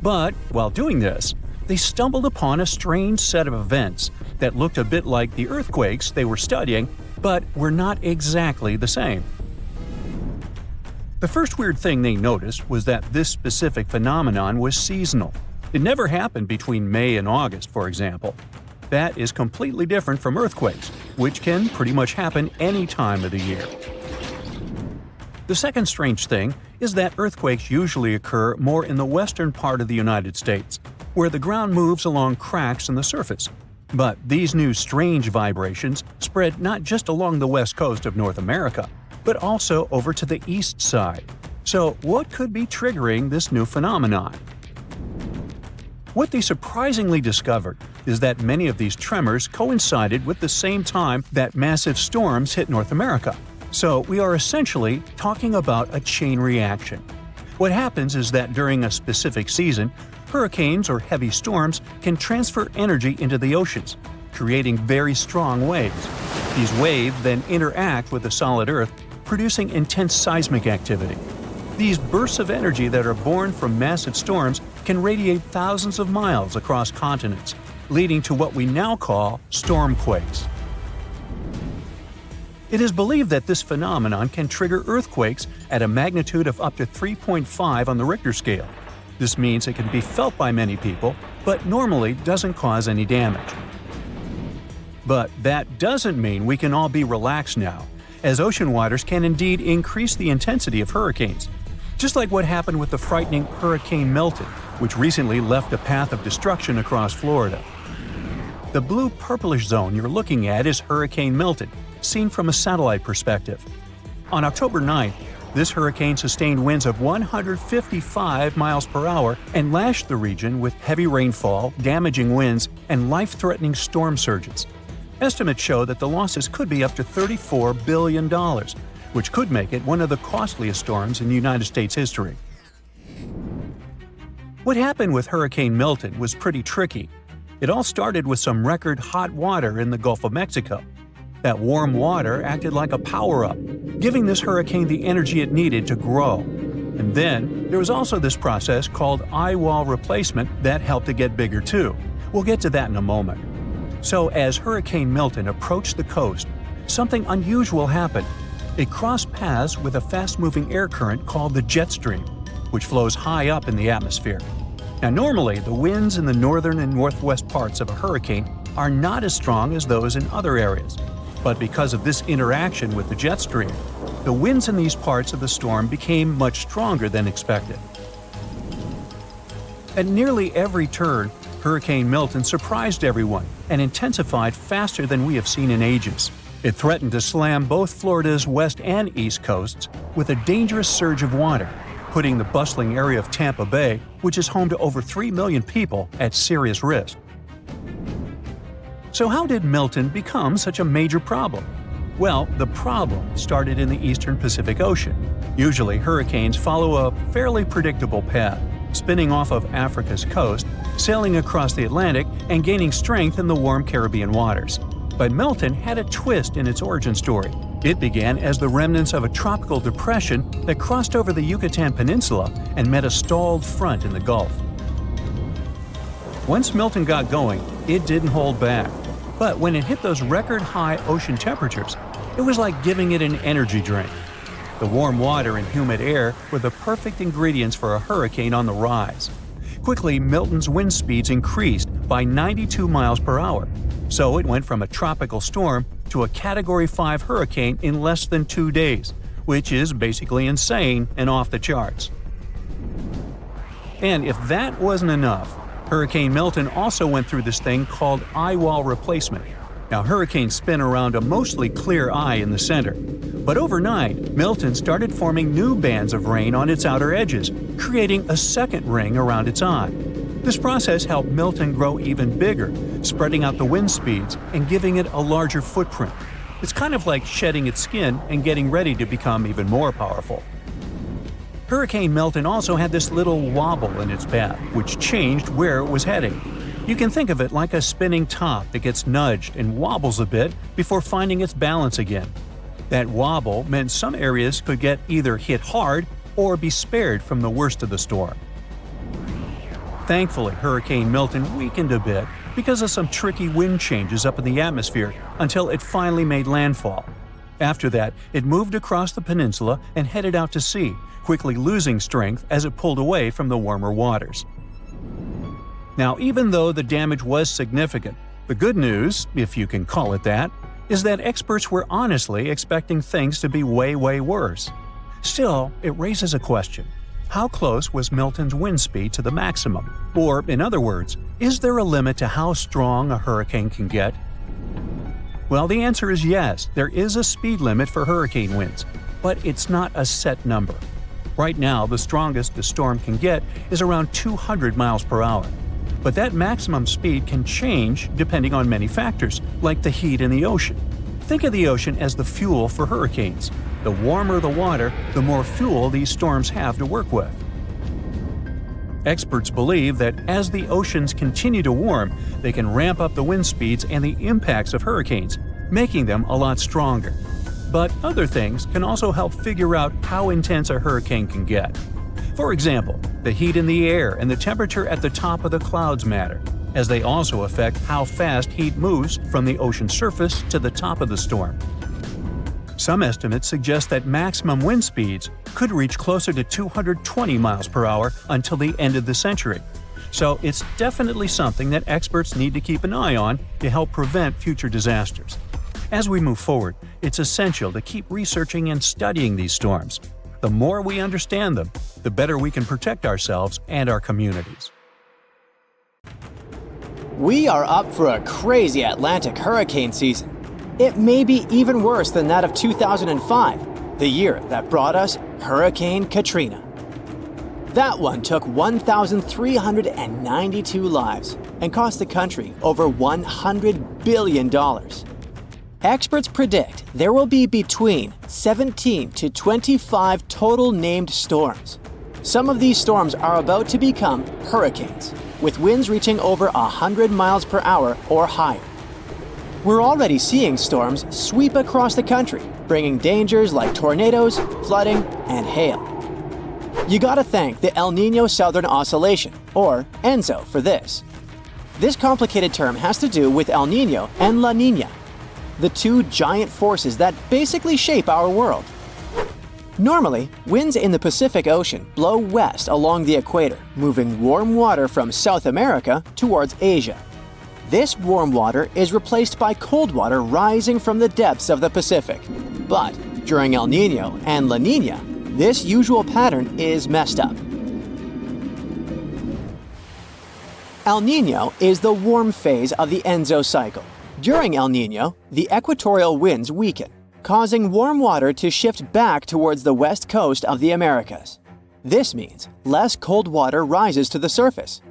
But while doing this, they stumbled upon a strange set of events that looked a bit like the earthquakes they were studying, but were not exactly the same. The first weird thing they noticed was that this specific phenomenon was seasonal. It never happened between May and August, for example. That is completely different from earthquakes, which can pretty much happen any time of the year. The second strange thing is that earthquakes usually occur more in the western part of the United States, where the ground moves along cracks in the surface. But these new strange vibrations spread not just along the west coast of North America, but also over to the east side. So what could be triggering this new phenomenon? What they surprisingly discovered is that many of these tremors coincided with the same time that massive storms hit North America. So we are essentially talking about a chain reaction. What happens is that during a specific season, hurricanes or heavy storms can transfer energy into the oceans, creating very strong waves. These waves then interact with the solid Earth, producing intense seismic activity. These bursts of energy that are born from massive storms can radiate thousands of miles across continents, leading to what we now call stormquakes. It is believed that this phenomenon can trigger earthquakes at a magnitude of up to 3.5 on the Richter scale. This means it can be felt by many people, but normally doesn't cause any damage. But that doesn't mean we can all be relaxed now, as ocean waters can indeed increase the intensity of hurricanes. Just like what happened with the frightening Hurricane Milton, which recently left a path of destruction across Florida. The blue-purplish zone you're looking at is Hurricane Milton, seen from a satellite perspective. On October 9th, this hurricane sustained winds of 155 miles per hour and lashed the region with heavy rainfall, damaging winds, and life-threatening storm surges. Estimates show that the losses could be up to $34 billion, which could make it one of the costliest storms in United States history. What happened with Hurricane Milton was pretty tricky. It all started with some record hot water in the Gulf of Mexico. That warm water acted like a power-up, giving this hurricane the energy it needed to grow. And then, there was also this process called eye wall replacement that helped it get bigger too. We'll get to that in a moment. So as Hurricane Milton approached the coast, something unusual happened. It crossed paths with a fast-moving air current called the jet stream, which flows high up in the atmosphere. Now normally, the winds in the northern and northwest parts of a hurricane are not as strong as those in other areas. But because of this interaction with the jet stream, the winds in these parts of the storm became much stronger than expected. At nearly every turn, Hurricane Milton surprised everyone and intensified faster than we have seen in ages. It threatened to slam both Florida's west and east coasts with a dangerous surge of water, putting the bustling area of Tampa Bay, which is home to over 3 million people, at serious risk. So how did Milton become such a major problem? Well, the problem started in the eastern Pacific Ocean. Usually, hurricanes follow a fairly predictable path, spinning off of Africa's coast, sailing across the Atlantic, and gaining strength in the warm Caribbean waters. But Milton had a twist in its origin story. It began as the remnants of a tropical depression that crossed over the Yucatan Peninsula and met a stalled front in the Gulf. Once Milton got going, it didn't hold back. But when it hit those record-high ocean temperatures, it was like giving it an energy drink. The warm water and humid air were the perfect ingredients for a hurricane on the rise. Quickly, Milton's wind speeds increased by 92 miles per hour. So it went from a tropical storm to a Category 5 hurricane in less than 2 days, which is basically insane and off the charts. And if that wasn't enough, Hurricane Milton also went through this thing called eye wall replacement. Now, hurricanes spin around a mostly clear eye in the center. But overnight, Milton started forming new bands of rain on its outer edges, creating a second ring around its eye. This process helped Milton grow even bigger, spreading out the wind speeds and giving it a larger footprint. It's kind of like shedding its skin and getting ready to become even more powerful. Hurricane Milton also had this little wobble in its path, which changed where it was heading. You can think of it like a spinning top that gets nudged and wobbles a bit before finding its balance again. That wobble meant some areas could get either hit hard or be spared from the worst of the storm. Thankfully, Hurricane Milton weakened a bit because of some tricky wind changes up in the atmosphere until it finally made landfall. After that, it moved across the peninsula and headed out to sea, quickly losing strength as it pulled away from the warmer waters. Now, even though the damage was significant, the good news, if you can call it that, is that experts were honestly expecting things to be way worse. Still, it raises a question. How close was Milton's wind speed to the maximum? Or, in other words, is there a limit to how strong a hurricane can get? Well, the answer is yes, there is a speed limit for hurricane winds, but it's not a set number. Right now, the strongest the storm can get is around 200 miles per hour. But that maximum speed can change depending on many factors, like the heat in the ocean. Think of the ocean as the fuel for hurricanes. The warmer the water, the more fuel these storms have to work with. Experts believe that as the oceans continue to warm, they can ramp up the wind speeds and the impacts of hurricanes, making them a lot stronger. But other things can also help figure out how intense a hurricane can get. For example, the heat in the air and the temperature at the top of the clouds matter, as they also affect how fast heat moves from the ocean surface to the top of the storm. Some estimates suggest that maximum wind speeds could reach closer to 220 miles per hour until the end of the century. So it's definitely something that experts need to keep an eye on to help prevent future disasters. As we move forward, it's essential to keep researching and studying these storms. The more we understand them, the better we can protect ourselves and our communities. We are up for a crazy Atlantic hurricane season. It may be even worse than that of 2005, the year that brought us Hurricane Katrina. That one took 1,392 lives and cost the country over $100 billion. Experts predict there will be between 17 to 25 total named storms. Some of these storms are about to become hurricanes, with winds reaching over 100 miles per hour or higher. We're already seeing storms sweep across the country, bringing dangers like tornadoes, flooding, and hail. You gotta thank the El Niño Southern Oscillation, or ENSO, for this. This complicated term has to do with El Niño and La Niña, the two giant forces that basically shape our world. Normally, winds in the Pacific Ocean blow west along the equator, moving warm water from South America towards Asia. This warm water is replaced by cold water rising from the depths of the Pacific. But during El Niño and La Niña, this usual pattern is messed up. El Niño is the warm phase of the ENSO cycle. During El Niño, the equatorial winds weaken, causing warm water to shift back towards the west coast of the Americas. This means less cold water rises to the surface.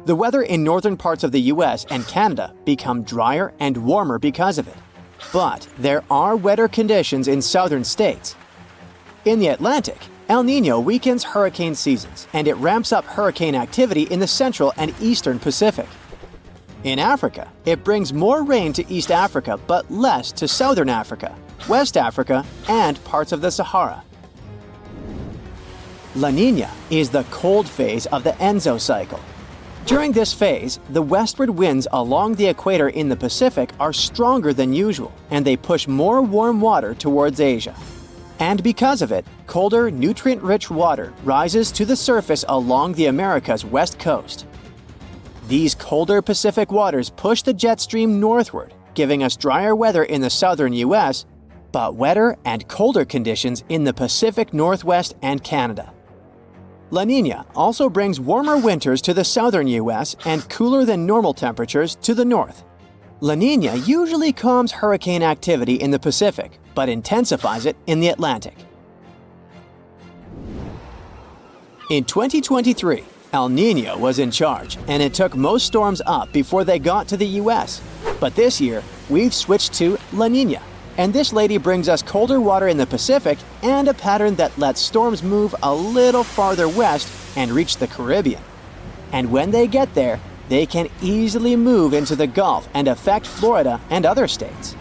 The weather in northern parts of the US and Canada become drier and warmer because of it. But there are wetter conditions in southern states. In the Atlantic, El Niño weakens hurricane seasons, and it ramps up hurricane activity in the central and eastern Pacific. In Africa, it brings more rain to East Africa but less to Southern Africa, West Africa, and parts of the Sahara. La Niña is the cold phase of the ENSO cycle. During this phase, the westward winds along the equator in the Pacific are stronger than usual, and they push more warm water towards Asia. And because of it, colder, nutrient-rich water rises to the surface along the Americas' west coast. These colder Pacific waters push the jet stream northward, giving us drier weather in the southern US, but wetter and colder conditions in the Pacific Northwest and Canada. La Niña also brings warmer winters to the southern US and cooler than normal temperatures to the north. La Niña usually calms hurricane activity in the Pacific, but intensifies it in the Atlantic. In 2023, El Niño was in charge, and it took most storms up before they got to the US. But this year, we've switched to La Niña, and this lady brings us colder water in the Pacific and a pattern that lets storms move a little farther west and reach the Caribbean. And when they get there, they can easily move into the Gulf and affect Florida and other states.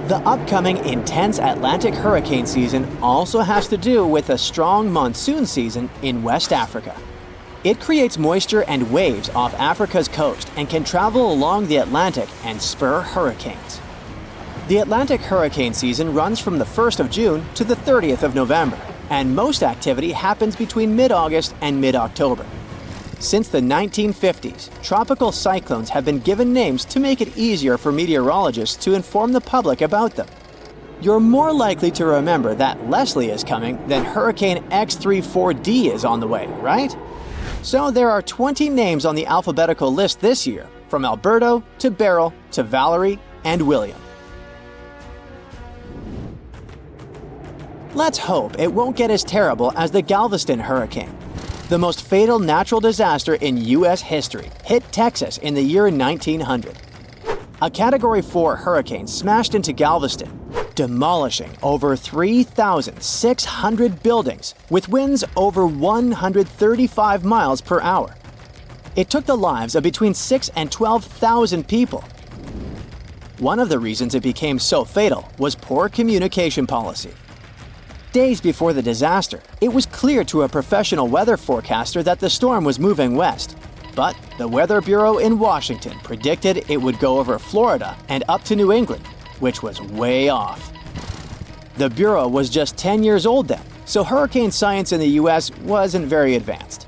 The upcoming intense Atlantic hurricane season also has to do with a strong monsoon season in West Africa. It creates moisture and waves off Africa's coast and can travel along the Atlantic and spur hurricanes. The Atlantic hurricane season runs from the 1st of June to the 30th of November, and most activity happens between mid-August and mid-October. Since the 1950s, tropical cyclones have been given names to make it easier for meteorologists to inform the public about them. You're more likely to remember that Leslie is coming than Hurricane X34D is on the way, right? So there are 20 names on the alphabetical list this year, from Alberto to Beryl to Valerie and William. Let's hope it won't get as terrible as the Galveston hurricane. The most fatal natural disaster in U.S. history hit Texas in the year 1900. A Category 4 hurricane smashed into Galveston, demolishing over 3,600 buildings with winds over 135 miles per hour. It took the lives of between 6,000 and 12,000 people. One of the reasons it became so fatal was poor communication policy. Days before the disaster, it was clear to a professional weather forecaster that the storm was moving west. But the Weather Bureau in Washington predicted it would go over Florida and up to New England, which was way off. The Bureau was just 10 years old then, so hurricane science in the US wasn't very advanced.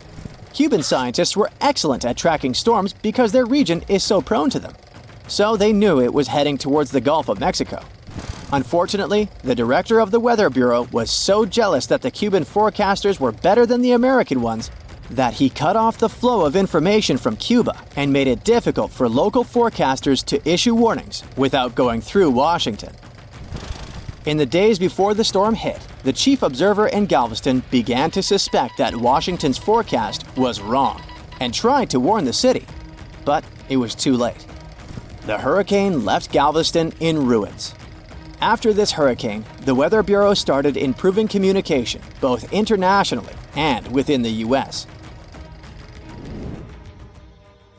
Cuban scientists were excellent at tracking storms because their region is so prone to them. So they knew it was heading towards the Gulf of Mexico. Unfortunately, the director of the Weather Bureau was so jealous that the Cuban forecasters were better than the American ones that he cut off the flow of information from Cuba and made it difficult for local forecasters to issue warnings without going through Washington. In the days before the storm hit, the chief observer in Galveston began to suspect that Washington's forecast was wrong and tried to warn the city, but it was too late. The hurricane left Galveston in ruins. After this hurricane, the Weather Bureau started improving communication, both internationally and within the U.S.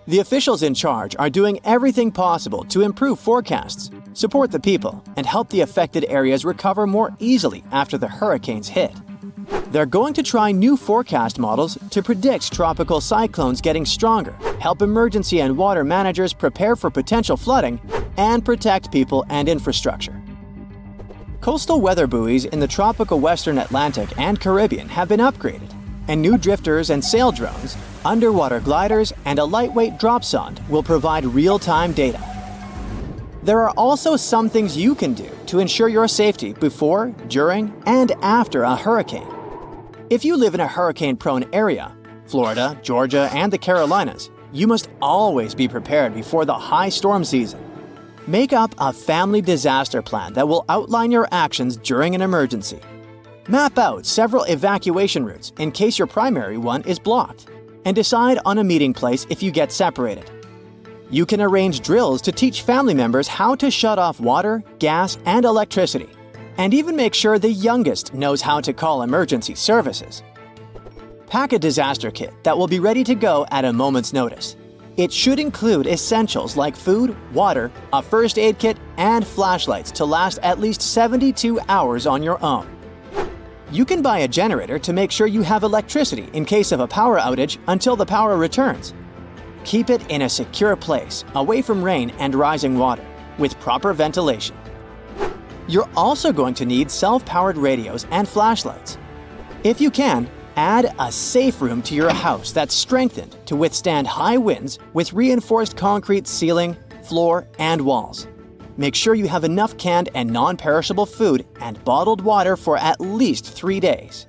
The officials in charge are doing everything possible to improve forecasts, support the people, and help the affected areas recover more easily after the hurricanes hit. They're going to try new forecast models to predict tropical cyclones getting stronger, help emergency and water managers prepare for potential flooding, and protect people and infrastructure. Coastal weather buoys in the tropical western Atlantic and Caribbean have been upgraded, and new drifters and sail drones, underwater gliders, and a lightweight drop sonde will provide real-time data. There are also some things you can do to ensure your safety before, during, and after a hurricane. If you live in a hurricane-prone area, Florida, Georgia, and the Carolinas, you must always be prepared before the high storm season. Make up a family disaster plan that will outline your actions during an emergency. Map out several evacuation routes in case your primary one is blocked, and decide on a meeting place if you get separated. You can arrange drills to teach family members how to shut off water, gas, and electricity, and even make sure the youngest knows how to call emergency services. Pack a disaster kit that will be ready to go at a moment's notice. It should include essentials like food, water, a first aid kit, and flashlights to last at least 72 hours on your own. You can buy a generator to make sure you have electricity in case of a power outage until the power returns. Keep it in a secure place, away from rain and rising water, with proper ventilation. You're also going to need self-powered radios and flashlights. If you can, add a safe room to your house that's strengthened to withstand high winds with reinforced concrete ceiling, floor, and walls. Make sure you have enough canned and non-perishable food and bottled water for at least 3 days.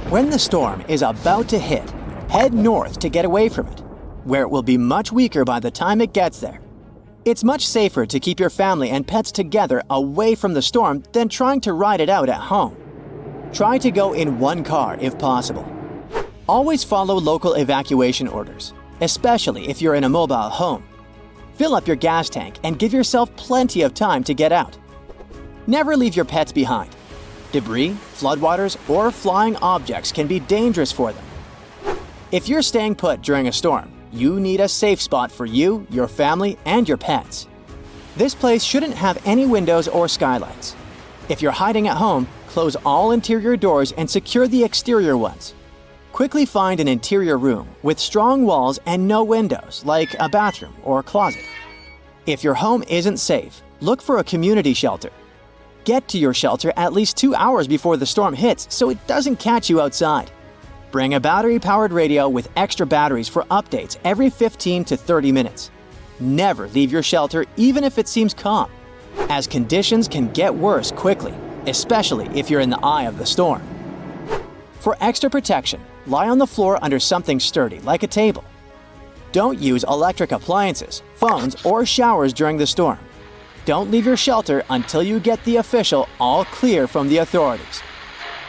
When the storm is about to hit, head north to get away from it, where it will be much weaker by the time it gets there. It's much safer to keep your family and pets together away from the storm than trying to ride it out at home. Try to go in one car if possible. Always follow local evacuation orders, especially if you're in a mobile home. Fill up your gas tank and give yourself plenty of time to get out. Never leave your pets behind. Debris, floodwaters, or flying objects can be dangerous for them. If you're staying put during a storm, you need a safe spot for you, your family, and your pets. This place shouldn't have any windows or skylights. If you're hiding at home, close all interior doors and secure the exterior ones. Quickly find an interior room with strong walls and no windows, like a bathroom or closet. If your home isn't safe, look for a community shelter. Get to your shelter at least 2 hours before the storm hits so it doesn't catch you outside. Bring a battery-powered radio with extra batteries for updates every 15 to 30 minutes. Never leave your shelter even if it seems calm, as conditions can get worse quickly, especially if you're in the eye of the storm. For extra protection, lie on the floor under something sturdy like a table. Don't use electric appliances, phones, or showers during the storm. Don't leave your shelter until you get the official all clear from the authorities.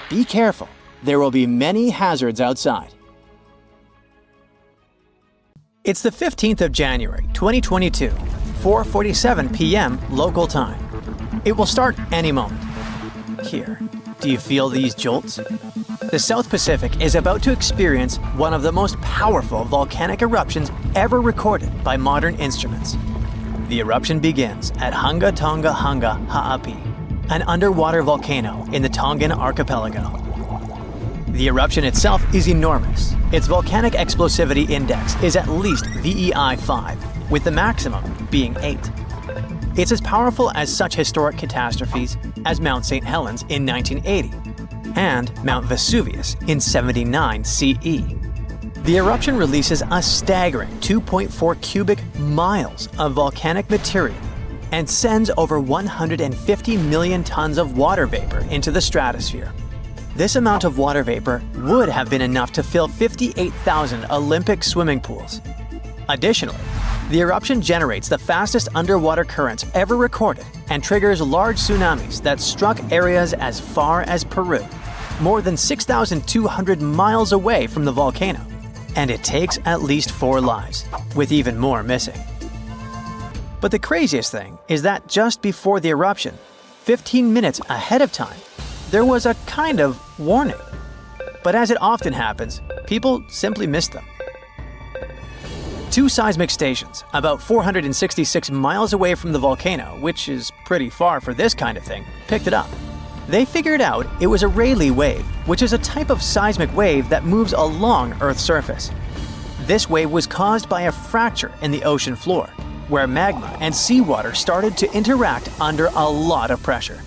Be careful. There will be many hazards outside. It's the 15th of January, 2022, 4:47 p.m. local time. It will start any moment. Here, do you feel these jolts? The South Pacific is about to experience one of the most powerful volcanic eruptions ever recorded by modern instruments. The eruption begins at Hunga Tonga Hunga Ha'api, an underwater volcano in the Tongan archipelago. The eruption itself is enormous. Its volcanic explosivity index is at least VEI 5, with the maximum being 8. It's as powerful as such historic catastrophes as Mount St. Helens in 1980 and Mount Vesuvius in 79 CE. The eruption releases a staggering 2.4 cubic miles of volcanic material and sends over 150 million tons of water vapor into the stratosphere. This amount of water vapor would have been enough to fill 58,000 Olympic swimming pools. Additionally, the eruption generates the fastest underwater currents ever recorded and triggers large tsunamis that struck areas as far as Peru, more than 6,200 miles away from the volcano. And it takes at least 4 lives, with even more missing. But the craziest thing is that just before the eruption, 15 minutes ahead of time, there was a kind of warning. But as it often happens, people simply missed them. 2 seismic stations, about 466 miles away from the volcano, which is pretty far for this kind of thing, picked it up. They figured out it was a Rayleigh wave, which is a type of seismic wave that moves along Earth's surface. This wave was caused by a fracture in the ocean floor, where magma and seawater started to interact under a lot of pressure.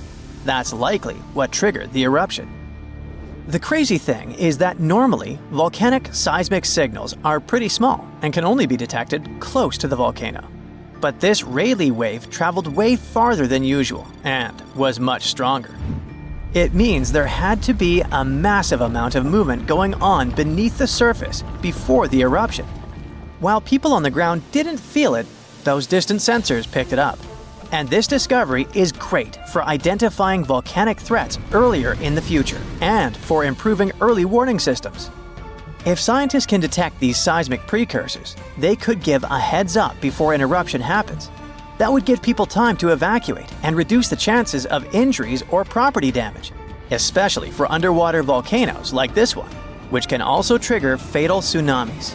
That's likely what triggered the eruption. The crazy thing is that normally, volcanic seismic signals are pretty small and can only be detected close to the volcano. But this Rayleigh wave traveled way farther than usual and was much stronger. It means there had to be a massive amount of movement going on beneath the surface before the eruption. While people on the ground didn't feel it, those distant sensors picked it up. And this discovery is great for identifying volcanic threats earlier in the future and for improving early warning systems. If scientists can detect these seismic precursors, they could give a heads up before an eruption happens. That would give people time to evacuate and reduce the chances of injuries or property damage, especially for underwater volcanoes like this one, which can also trigger fatal tsunamis.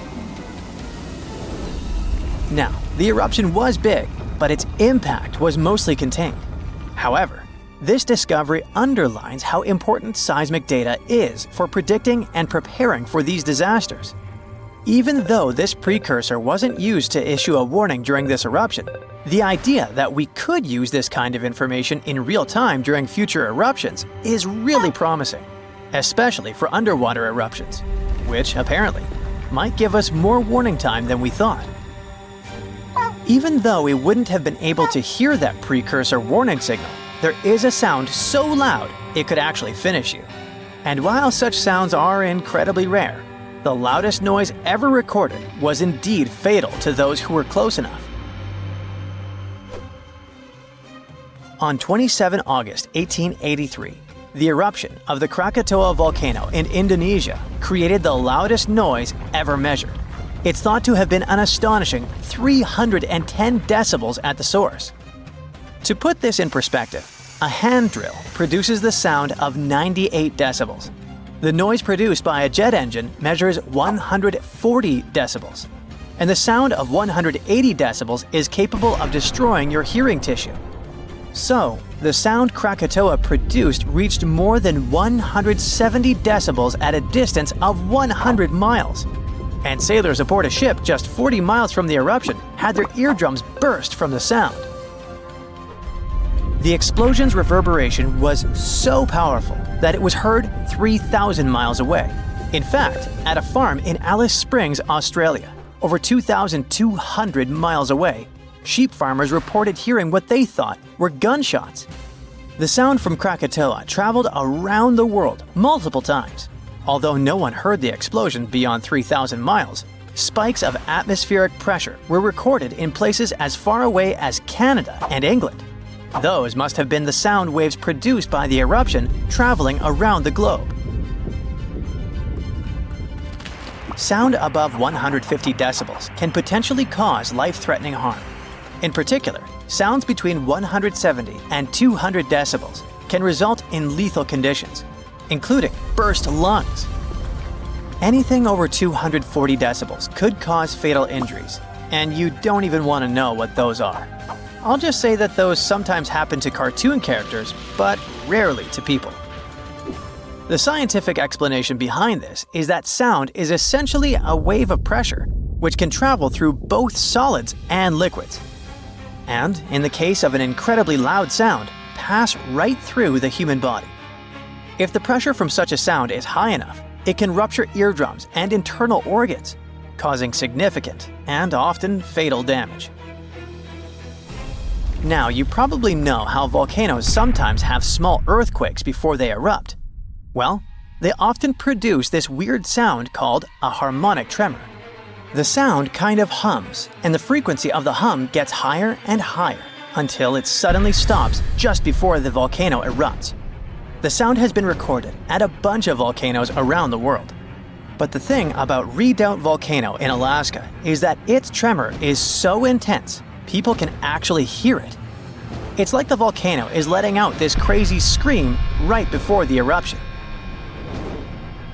Now, the eruption was big, but its impact was mostly contained. However, this discovery underlines how important seismic data is for predicting and preparing for these disasters. Even though this precursor wasn't used to issue a warning during this eruption, the idea that we could use this kind of information in real time during future eruptions is really promising, especially for underwater eruptions, which apparently might give us more warning time than we thought. Even though we wouldn't have been able to hear that precursor warning signal, there is a sound so loud it could actually finish you. And while such sounds are incredibly rare, the loudest noise ever recorded was indeed fatal to those who were close enough. On 27 August 1883, the eruption of the Krakatoa volcano in Indonesia created the loudest noise ever measured. It's thought to have been an astonishing 310 decibels at the source. To put this in perspective, a hand drill produces the sound of 98 decibels. The noise produced by a jet engine measures 140 decibels. And the sound of 180 decibels is capable of destroying your hearing tissue. So, the sound Krakatoa produced reached more than 170 decibels at a distance of 100 miles. And sailors aboard a ship just 40 miles from the eruption had their eardrums burst from the sound. The explosion's reverberation was so powerful that it was heard 3,000 miles away, In fact, at a farm in Alice Springs, Australia, over 2,200 miles away, sheep farmers reported hearing what they thought were gunshots. The sound from Krakatoa traveled around the world multiple times. Although no one heard the explosion beyond 3,000 miles, spikes of atmospheric pressure were recorded in places as far away as Canada and England. Those must have been the sound waves produced by the eruption traveling around the globe. Sound above 150 decibels can potentially cause life-threatening harm. In particular, sounds between 170 and 200 decibels can result in lethal conditions, including burst lungs. Anything over 240 decibels could cause fatal injuries, and you don't even want to know what those are. I'll just say that those sometimes happen to cartoon characters, but rarely to people. The scientific explanation behind this is that sound is essentially a wave of pressure, which can travel through both solids and liquids. And, in the case of an incredibly loud sound, pass right through the human body. If the pressure from such a sound is high enough, it can rupture eardrums and internal organs, causing significant and often fatal damage. Now, you probably know how volcanoes sometimes have small earthquakes before they erupt. Well, they often produce this weird sound called a harmonic tremor. The sound kind of hums, and the frequency of the hum gets higher and higher until it suddenly stops just before the volcano erupts. The sound has been recorded at a bunch of volcanoes around the world. But the thing about Redoubt Volcano in Alaska is that its tremor is so intense, people can actually hear it. It's like the volcano is letting out this crazy scream right before the eruption.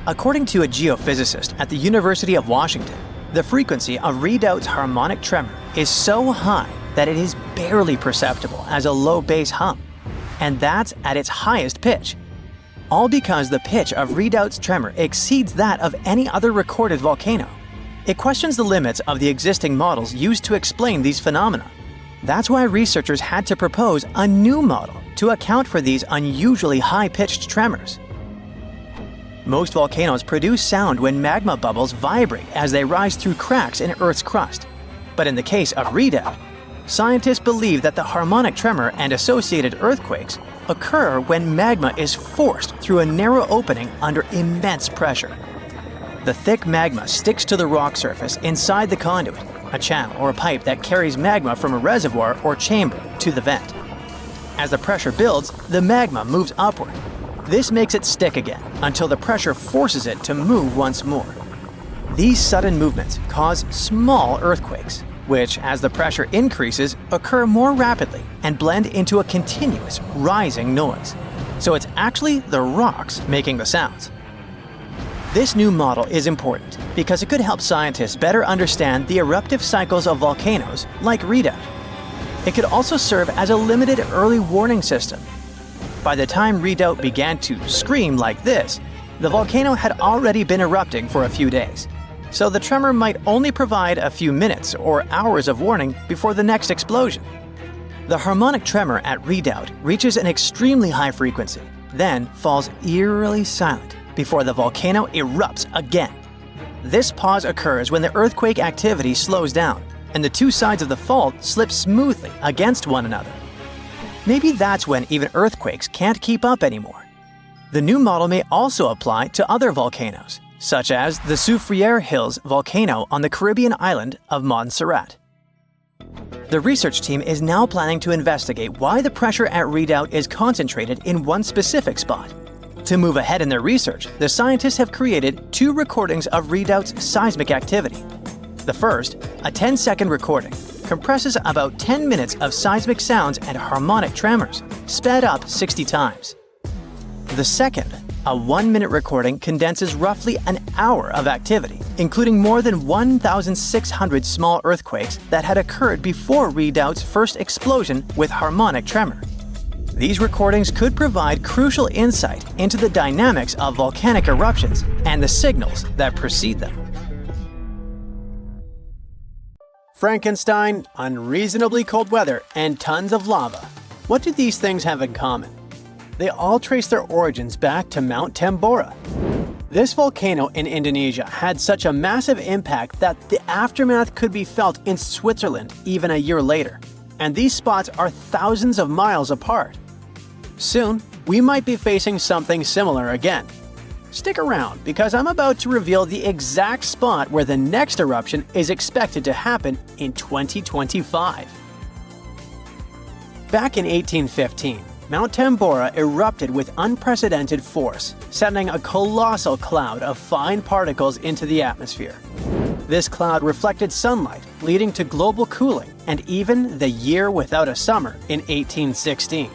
According to a geophysicist at the University of Washington, the frequency of Redoubt's harmonic tremor is so high that it is barely perceptible as a low bass hum, and that's at its highest pitch. All because the pitch of Redoubt's tremor exceeds that of any other recorded volcano. It questions the limits of the existing models used to explain these phenomena. That's why researchers had to propose a new model to account for these unusually high-pitched tremors. Most volcanoes produce sound when magma bubbles vibrate as they rise through cracks in Earth's crust. But in the case of Redoubt, scientists believe that the harmonic tremor and associated earthquakes occur when magma is forced through a narrow opening under immense pressure. The thick magma sticks to the rock surface inside the conduit, a channel or a pipe that carries magma from a reservoir or chamber to the vent. As the pressure builds, the magma moves upward. This makes it stick again until the pressure forces it to move once more. These sudden movements cause small earthquakes, which, as the pressure increases, occur more rapidly and blend into a continuous rising noise. So it's actually the rocks making the sounds. This new model is important because it could help scientists better understand the eruptive cycles of volcanoes like Redoubt. It could also serve as a limited early warning system. By the time Redoubt began to scream like this, the volcano had already been erupting for a few days. So the tremor might only provide a few minutes or hours of warning before the next explosion. The harmonic tremor at Redoubt reaches an extremely high frequency, then falls eerily silent before the volcano erupts again. This pause occurs when the earthquake activity slows down and the two sides of the fault slip smoothly against one another. Maybe that's when even earthquakes can't keep up anymore. The new model may also apply to other volcanoes, such as the Soufriere Hills volcano on the Caribbean island of Montserrat. The research team is now planning to investigate why the pressure at Redoubt is concentrated in one specific spot. To move ahead in their research, the scientists have created 2 recordings of Redoubt's seismic activity. The first, a 10-second recording, compresses about 10 minutes of seismic sounds and harmonic tremors, sped up 60 times. The second, a 1-minute recording, condenses roughly an hour of activity, including more than 1,600 small earthquakes that had occurred before Redoubt's first explosion with harmonic tremor. These recordings could provide crucial insight into the dynamics of volcanic eruptions and the signals that precede them. Frankenstein, unreasonably cold weather, and tons of lava. What do these things have in common? They all trace their origins back to Mount Tambora. This volcano in Indonesia had such a massive impact that the aftermath could be felt in Switzerland even a year later. And these spots are thousands of miles apart. Soon, we might be facing something similar again. Stick around because I'm about to reveal the exact spot where the next eruption is expected to happen in 2025. Back in 1815, Mount Tambora erupted with unprecedented force, sending a colossal cloud of fine particles into the atmosphere. This cloud reflected sunlight, leading to global cooling and even the year without a summer in 1816.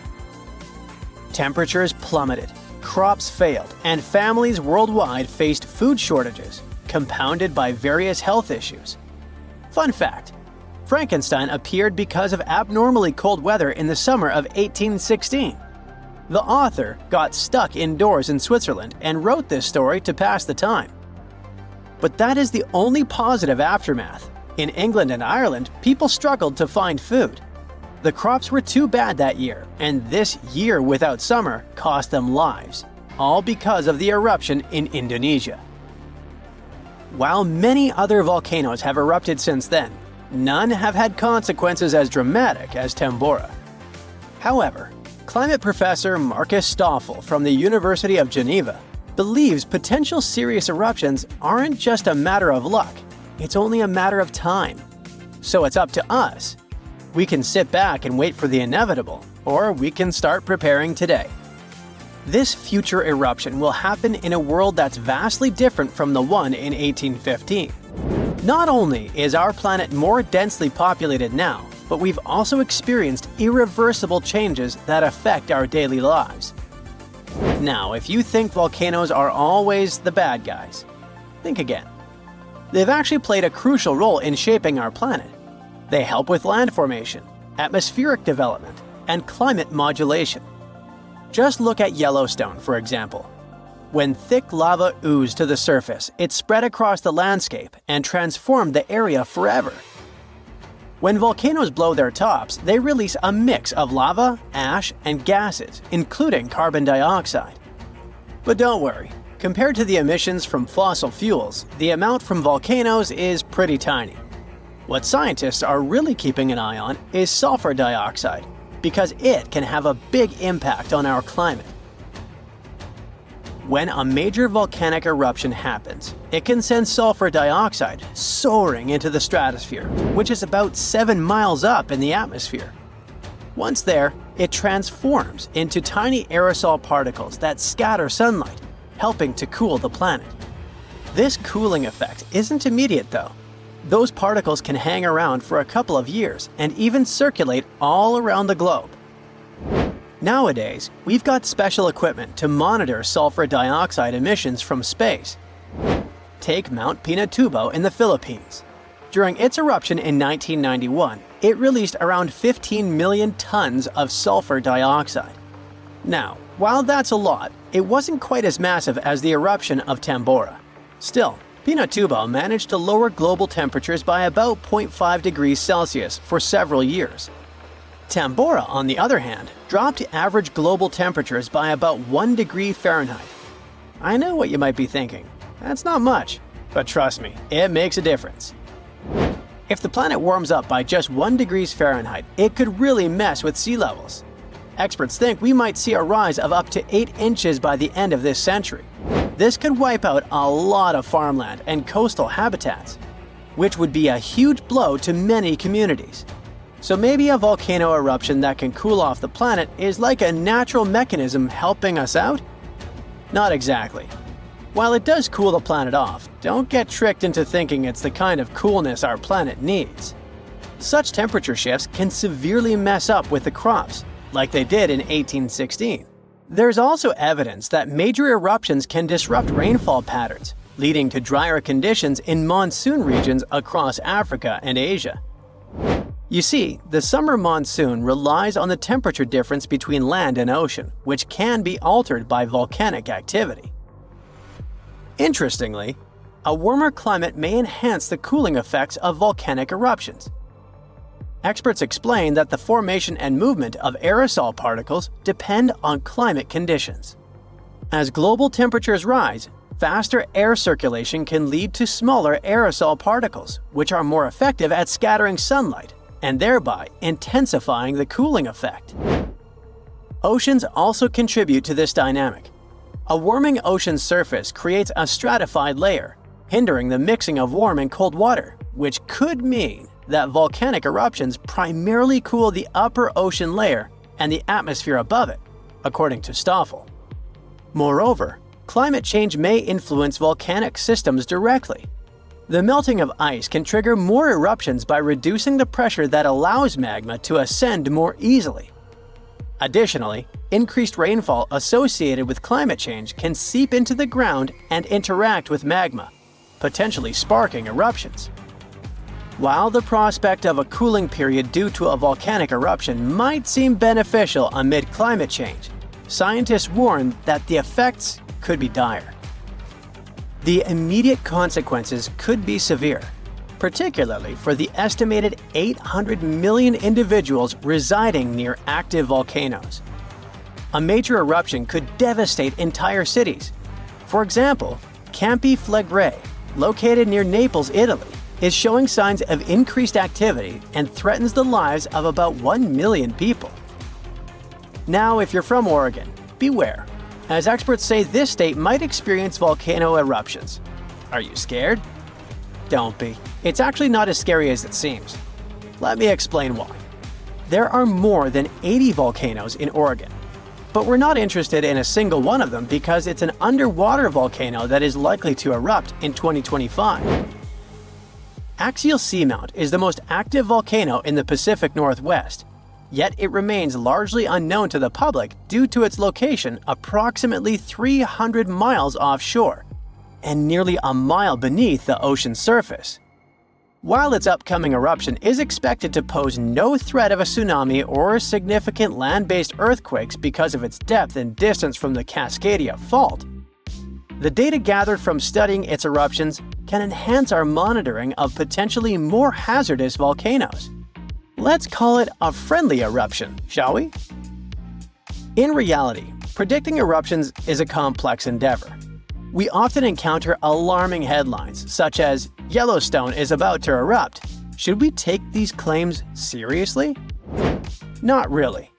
Temperatures plummeted, crops failed, and families worldwide faced food shortages, compounded by various health issues. Fun fact: Frankenstein appeared because of abnormally cold weather in the summer of 1816. The author got stuck indoors in Switzerland and wrote this story to pass the time. But that is the only positive aftermath. In England and Ireland, people struggled to find food. The crops were too bad that year, and this year without summer cost them lives, all because of the eruption in Indonesia. While many other volcanoes have erupted since then, none have had consequences as dramatic as Tambora. However, climate professor Marcus Stoffel from the University of Geneva believes potential serious eruptions aren't just a matter of luck, it's only a matter of time. So it's up to us. We can sit back and wait for the inevitable, or we can start preparing today. This future eruption will happen in a world that's vastly different from the one in 1815. Not only is our planet more densely populated now, but we've also experienced irreversible changes that affect our daily lives. Now, if you think volcanoes are always the bad guys, think again. They've actually played a crucial role in shaping our planet. They help with land formation, atmospheric development, and climate modulation. Just look at Yellowstone, for example. When thick lava oozed to the surface, it spread across the landscape and transformed the area forever. When volcanoes blow their tops, they release a mix of lava, ash, and gases, including carbon dioxide. But don't worry, compared to the emissions from fossil fuels, the amount from volcanoes is pretty tiny. What scientists are really keeping an eye on is sulfur dioxide, because it can have a big impact on our climate. When a major volcanic eruption happens, it can send sulfur dioxide soaring into the stratosphere, which is about 7 miles up in the atmosphere. Once there, it transforms into tiny aerosol particles that scatter sunlight, helping to cool the planet. This cooling effect isn't immediate though. Those particles can hang around for a couple of years and even circulate all around the globe. Nowadays, we've got special equipment to monitor sulfur dioxide emissions from space. Take Mount Pinatubo in the Philippines. During its eruption in 1991, it released around 15 million tons of sulfur dioxide. Now, while that's a lot, it wasn't quite as massive as the eruption of Tambora. Still, Pinatubo managed to lower global temperatures by about 0.5 degrees Celsius for several years. Tambora, on the other hand, dropped average global temperatures by about 1 degree Fahrenheit. I know what you might be thinking. That's not much, but trust me, it makes a difference. If the planet warms up by just 1 degree Fahrenheit, it could really mess with sea levels. Experts think we might see a rise of up to 8 inches by the end of this century. This could wipe out a lot of farmland and coastal habitats, which would be a huge blow to many communities. So maybe a volcano eruption that can cool off the planet is like a natural mechanism helping us out? Not exactly. While it does cool the planet off, don't get tricked into thinking it's the kind of coolness our planet needs. Such temperature shifts can severely mess up with the crops, like they did in 1816. There's also evidence that major eruptions can disrupt rainfall patterns, leading to drier conditions in monsoon regions across Africa and Asia. You see, the summer monsoon relies on the temperature difference between land and ocean, which can be altered by volcanic activity. Interestingly, a warmer climate may enhance the cooling effects of volcanic eruptions. Experts explain that the formation and movement of aerosol particles depend on climate conditions. As global temperatures rise, Faster air circulation can lead to smaller aerosol particles, which are more effective at scattering sunlight and thereby intensifying the cooling effect. Oceans also contribute to this dynamic. A warming ocean surface creates a stratified layer, hindering the mixing of warm and cold water, which could mean that volcanic eruptions primarily cool the upper ocean layer and the atmosphere above it, according to Stoffel. Moreover, climate change may influence volcanic systems directly. The melting of ice can trigger more eruptions by reducing the pressure that allows magma to ascend more easily. Additionally, increased rainfall associated with climate change can seep into the ground and interact with magma, potentially sparking eruptions. While the prospect of a cooling period due to a volcanic eruption might seem beneficial amid climate change, scientists warn that the effects could be dire. The immediate consequences could be severe, particularly for the estimated 800 million individuals residing near active volcanoes. A major eruption could devastate entire cities. For example, Campi Flegrei, located near Naples, Italy, is showing signs of increased activity and threatens the lives of about 1 million people. Now, if you're from Oregon, beware, as experts say this state might experience volcano eruptions. Are you scared? Don't be. It's actually not as scary as it seems. Let me explain why. There are more than 80 volcanoes in Oregon, but we're not interested in a single one of them because it's an underwater volcano that is likely to erupt in 2025. Axial Seamount is the most active volcano in the Pacific Northwest, yet it remains largely unknown to the public due to its location approximately 300 miles offshore and nearly a mile beneath the ocean's surface. While its upcoming eruption is expected to pose no threat of a tsunami or significant land-based earthquakes because of its depth and distance from the Cascadia Fault, the data gathered from studying its eruptions can enhance our monitoring of potentially more hazardous volcanoes. Let's call it a friendly eruption, shall we? In reality, predicting eruptions is a complex endeavor. We often encounter alarming headlines, such as, "Yellowstone is about to erupt." Should we take these claims seriously? Not really.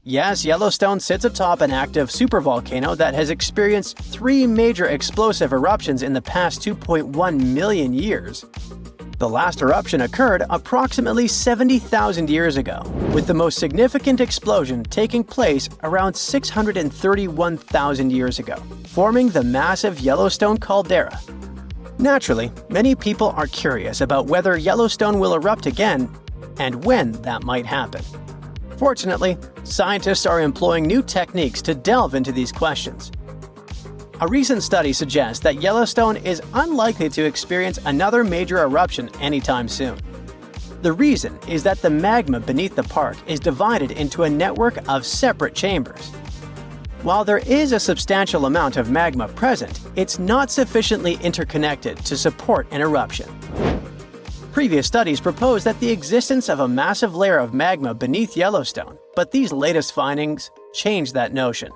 Yes, Yellowstone sits atop an active supervolcano that has experienced 3 major explosive eruptions in the past 2.1 million years. The last eruption occurred approximately 70,000 years ago, with the most significant explosion taking place around 631,000 years ago, forming the massive Yellowstone caldera. Naturally, many people are curious about whether Yellowstone will erupt again and when that might happen. Fortunately, scientists are employing new techniques to delve into these questions. A recent study suggests that Yellowstone is unlikely to experience another major eruption anytime soon. The reason is that the magma beneath the park is divided into a network of separate chambers. While there is a substantial amount of magma present, it's not sufficiently interconnected to support an eruption. Previous studies proposed that the existence of a massive layer of magma beneath Yellowstone, but these latest findings change that notion.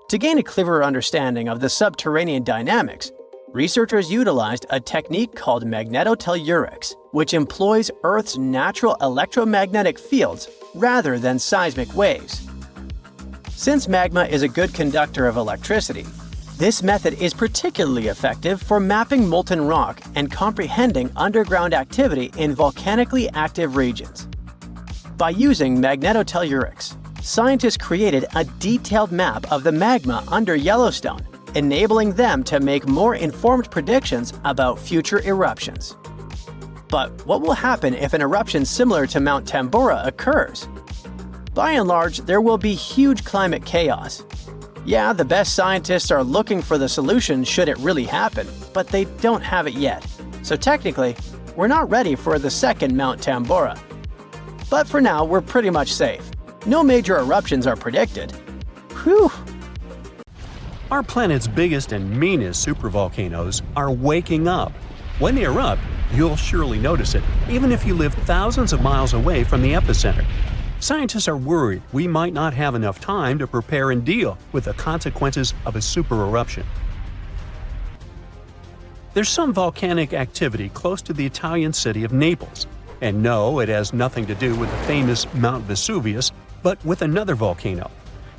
To gain a clearer understanding of the subterranean dynamics, researchers utilized a technique called magnetotellurics, which employs Earth's natural electromagnetic fields rather than seismic waves. Since magma is a good conductor of electricity, this method is particularly effective for mapping molten rock and comprehending underground activity in volcanically active regions. By using magnetotellurics, scientists created a detailed map of the magma under Yellowstone, enabling them to make more informed predictions about future eruptions. But what will happen if an eruption similar to Mount Tambora occurs? By and large, there will be huge climate chaos. Yeah, the best scientists are looking for the solution should it really happen, but they don't have it yet. So technically, we're not ready for the second Mount Tambora. But for now, we're pretty much safe. No major eruptions are predicted. Whew! Our planet's biggest and meanest supervolcanoes are waking up. When they erupt, you'll surely notice it, even if you live thousands of miles away from the epicenter. Scientists are worried we might not have enough time to prepare and deal with the consequences of a super eruption. There's some volcanic activity close to the Italian city of Naples. And no, it has nothing to do with the famous Mount Vesuvius, but with another volcano.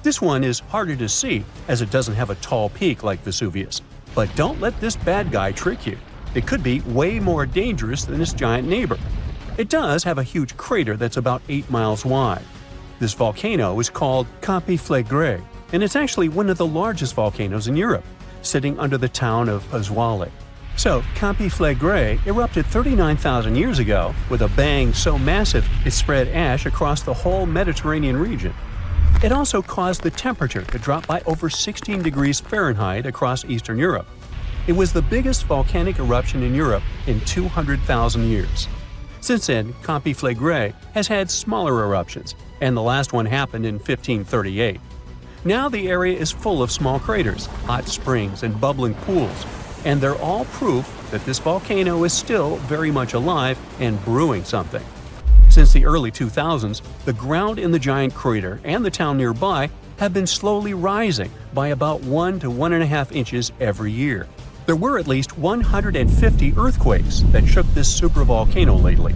This one is harder to see as it doesn't have a tall peak like Vesuvius. But don't let this bad guy trick you. It could be way more dangerous than its giant neighbor. It does have a huge crater that's about 8 miles wide. This volcano is called Campiflagre, and it's actually one of the largest volcanoes in Europe, sitting under the town of Pasquale. So, Campiflagre erupted 39,000 years ago with a bang so massive it spread ash across the whole Mediterranean region. It also caused the temperature to drop by over 16 degrees Fahrenheit across Eastern Europe. It was the biggest volcanic eruption in Europe in 200,000 years. Since then, Campiflagre has had smaller eruptions, and the last one happened in 1538. Now the area is full of small craters, hot springs, and bubbling pools, and they're all proof that this volcano is still very much alive and brewing something. Since the early 2000s, the ground in the giant crater and the town nearby have been slowly rising by about 1 to 1.5 inches every year. There were at least 150 earthquakes that shook this supervolcano lately.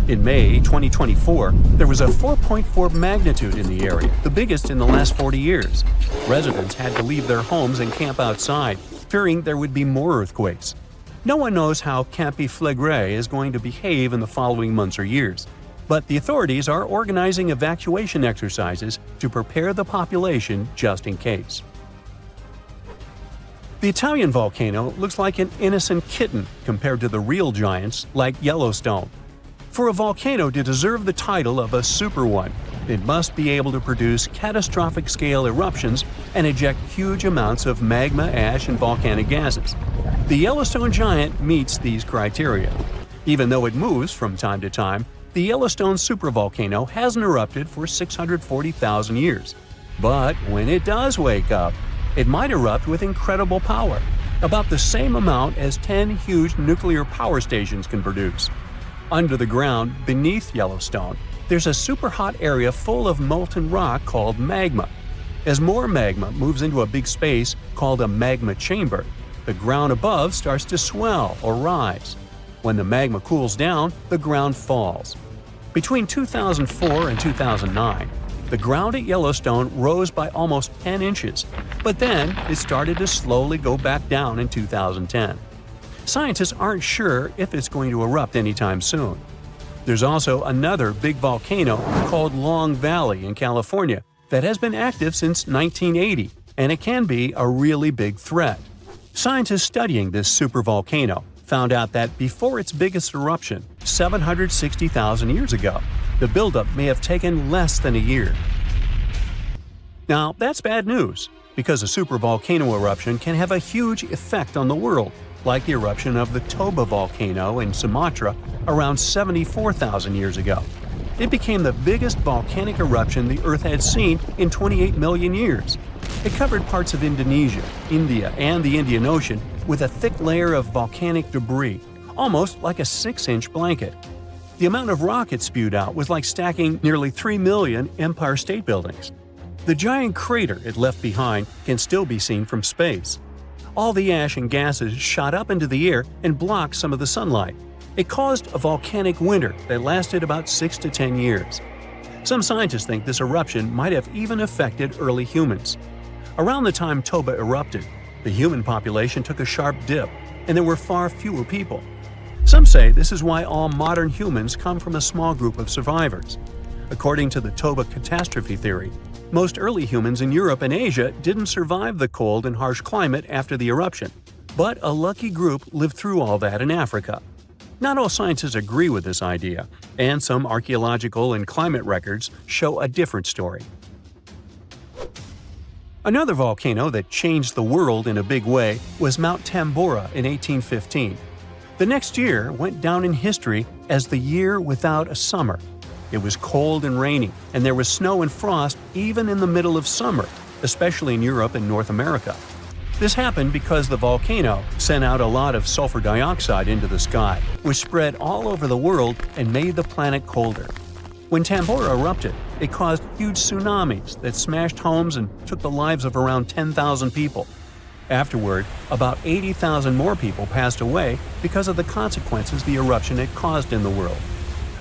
In May 2024, there was a 4.4 magnitude in the area, the biggest in the last 40 years. Residents had to leave their homes and camp outside, fearing there would be more earthquakes. No one knows how Campiflagre is going to behave in the following months or years, but the authorities are organizing evacuation exercises to prepare the population just in case. The Italian volcano looks like an innocent kitten compared to the real giants like Yellowstone. For a volcano to deserve the title of a super one, it must be able to produce catastrophic scale eruptions and eject huge amounts of magma, ash, and volcanic gases. The Yellowstone giant meets these criteria. Even though it moves from time to time, the Yellowstone supervolcano hasn't erupted for 640,000 years. But when it does wake up, it might erupt with incredible power, about the same amount as 10 huge nuclear power stations can produce. Under the ground, beneath Yellowstone, there's a super hot area full of molten rock called magma. As more magma moves into a big space called a magma chamber, the ground above starts to swell or rise. When the magma cools down, the ground falls. Between 2004 and 2009, the ground at Yellowstone rose by almost 10 inches, but then it started to slowly go back down in 2010. Scientists aren't sure if it's going to erupt anytime soon. There's also another big volcano called Long Valley in California that has been active since 1980, and it can be a really big threat. Scientists studying this supervolcano found out that before its biggest eruption, 760,000 years ago, the buildup may have taken less than a year. Now, that's bad news, because a supervolcano eruption can have a huge effect on the world, like the eruption of the Toba volcano in Sumatra around 74,000 years ago. It became the biggest volcanic eruption the Earth had seen in 28 million years. It covered parts of Indonesia, India, and the Indian Ocean with a thick layer of volcanic debris, almost like a 6-inch blanket. The amount of rock it spewed out was like stacking nearly 3 million Empire State Buildings. The giant crater it left behind can still be seen from space. All the ash and gases shot up into the air and blocked some of the sunlight. It caused a volcanic winter that lasted about 6 to 10 years. Some scientists think this eruption might have even affected early humans. Around the time Toba erupted, the human population took a sharp dip, and there were far fewer people. Some say this is why all modern humans come from a small group of survivors. According to the Toba catastrophe theory, most early humans in Europe and Asia didn't survive the cold and harsh climate after the eruption, but a lucky group lived through all that in Africa. Not all scientists agree with this idea, and some archaeological and climate records show a different story. Another volcano that changed the world in a big way was Mount Tambora in 1815. The next year went down in history as the year without a summer. It was cold and rainy, and there was snow and frost even in the middle of summer, especially in Europe and North America. This happened because the volcano sent out a lot of sulfur dioxide into the sky, which spread all over the world and made the planet colder. When Tambora erupted, it caused huge tsunamis that smashed homes and took the lives of around 10,000 people. Afterward, about 80,000 more people passed away because of the consequences the eruption had caused in the world.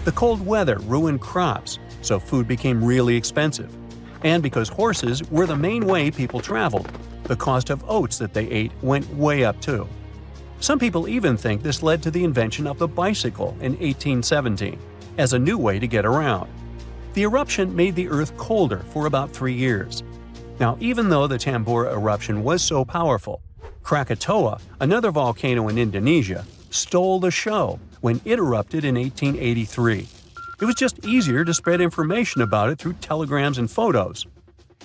The cold weather ruined crops, so food became really expensive. And because horses were the main way people traveled, the cost of oats that they ate went way up too. Some people even think this led to the invention of the bicycle in 1817 as a new way to get around. The eruption made the Earth colder for about 3 years. Now, even though the Tambora eruption was so powerful, Krakatoa, another volcano in Indonesia, stole the show when it erupted in 1883. It was just easier to spread information about it through telegrams and photos.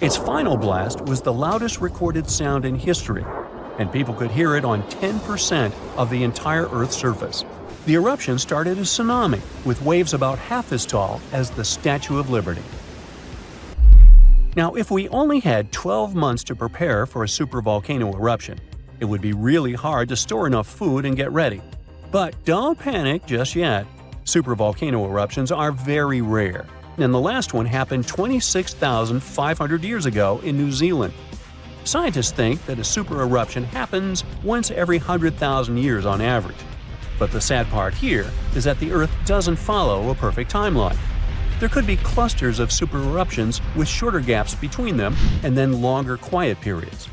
Its final blast was the loudest recorded sound in history, and people could hear it on 10% of the entire Earth's surface. The eruption started a tsunami with waves about half as tall as the Statue of Liberty. Now, if we only had 12 months to prepare for a supervolcano eruption, it would be really hard to store enough food and get ready. But don't panic just yet. Supervolcano eruptions are very rare, and the last one happened 26,500 years ago in New Zealand. Scientists think that a super eruption happens once every 100,000 years on average. But the sad part here is that the Earth doesn't follow a perfect timeline. There could be clusters of super eruptions with shorter gaps between them and then longer quiet periods.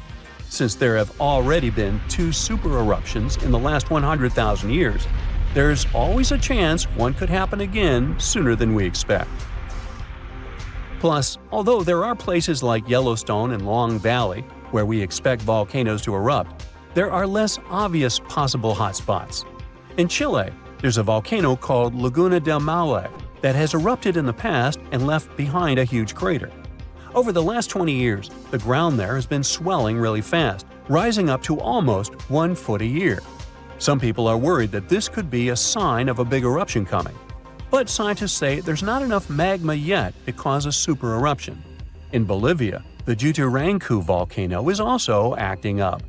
Since there have already been 2 super eruptions in the last 100,000 years, there's always a chance one could happen again sooner than we expect. Plus, although there are places like Yellowstone and Long Valley where we expect volcanoes to erupt, there are less obvious possible hotspots. In Chile, there's a volcano called Laguna del Maule that has erupted in the past and left behind a huge crater. Over the last 20 years, the ground there has been swelling really fast, rising up to almost 1 foot a year. Some people are worried that this could be a sign of a big eruption coming. But scientists say there's not enough magma yet to cause a super eruption. In Bolivia, the Juturancu volcano is also acting up.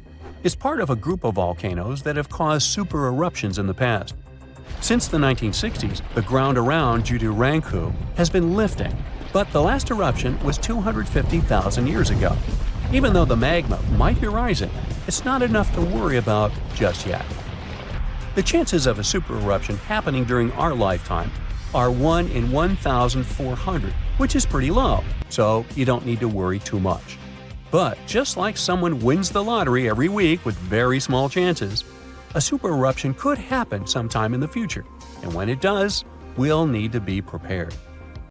It's part of a group of volcanoes that have caused super eruptions in the past. Since the 1960s, the ground around Juturancu has been lifting, but the last eruption was 250,000 years ago. Even though the magma might be rising, it's not enough to worry about just yet. The chances of a super eruption happening during our lifetime are 1 in 1,400, which is pretty low, so you don't need to worry too much. But just like someone wins the lottery every week with very small chances, a super eruption could happen sometime in the future, and when it does, we'll need to be prepared.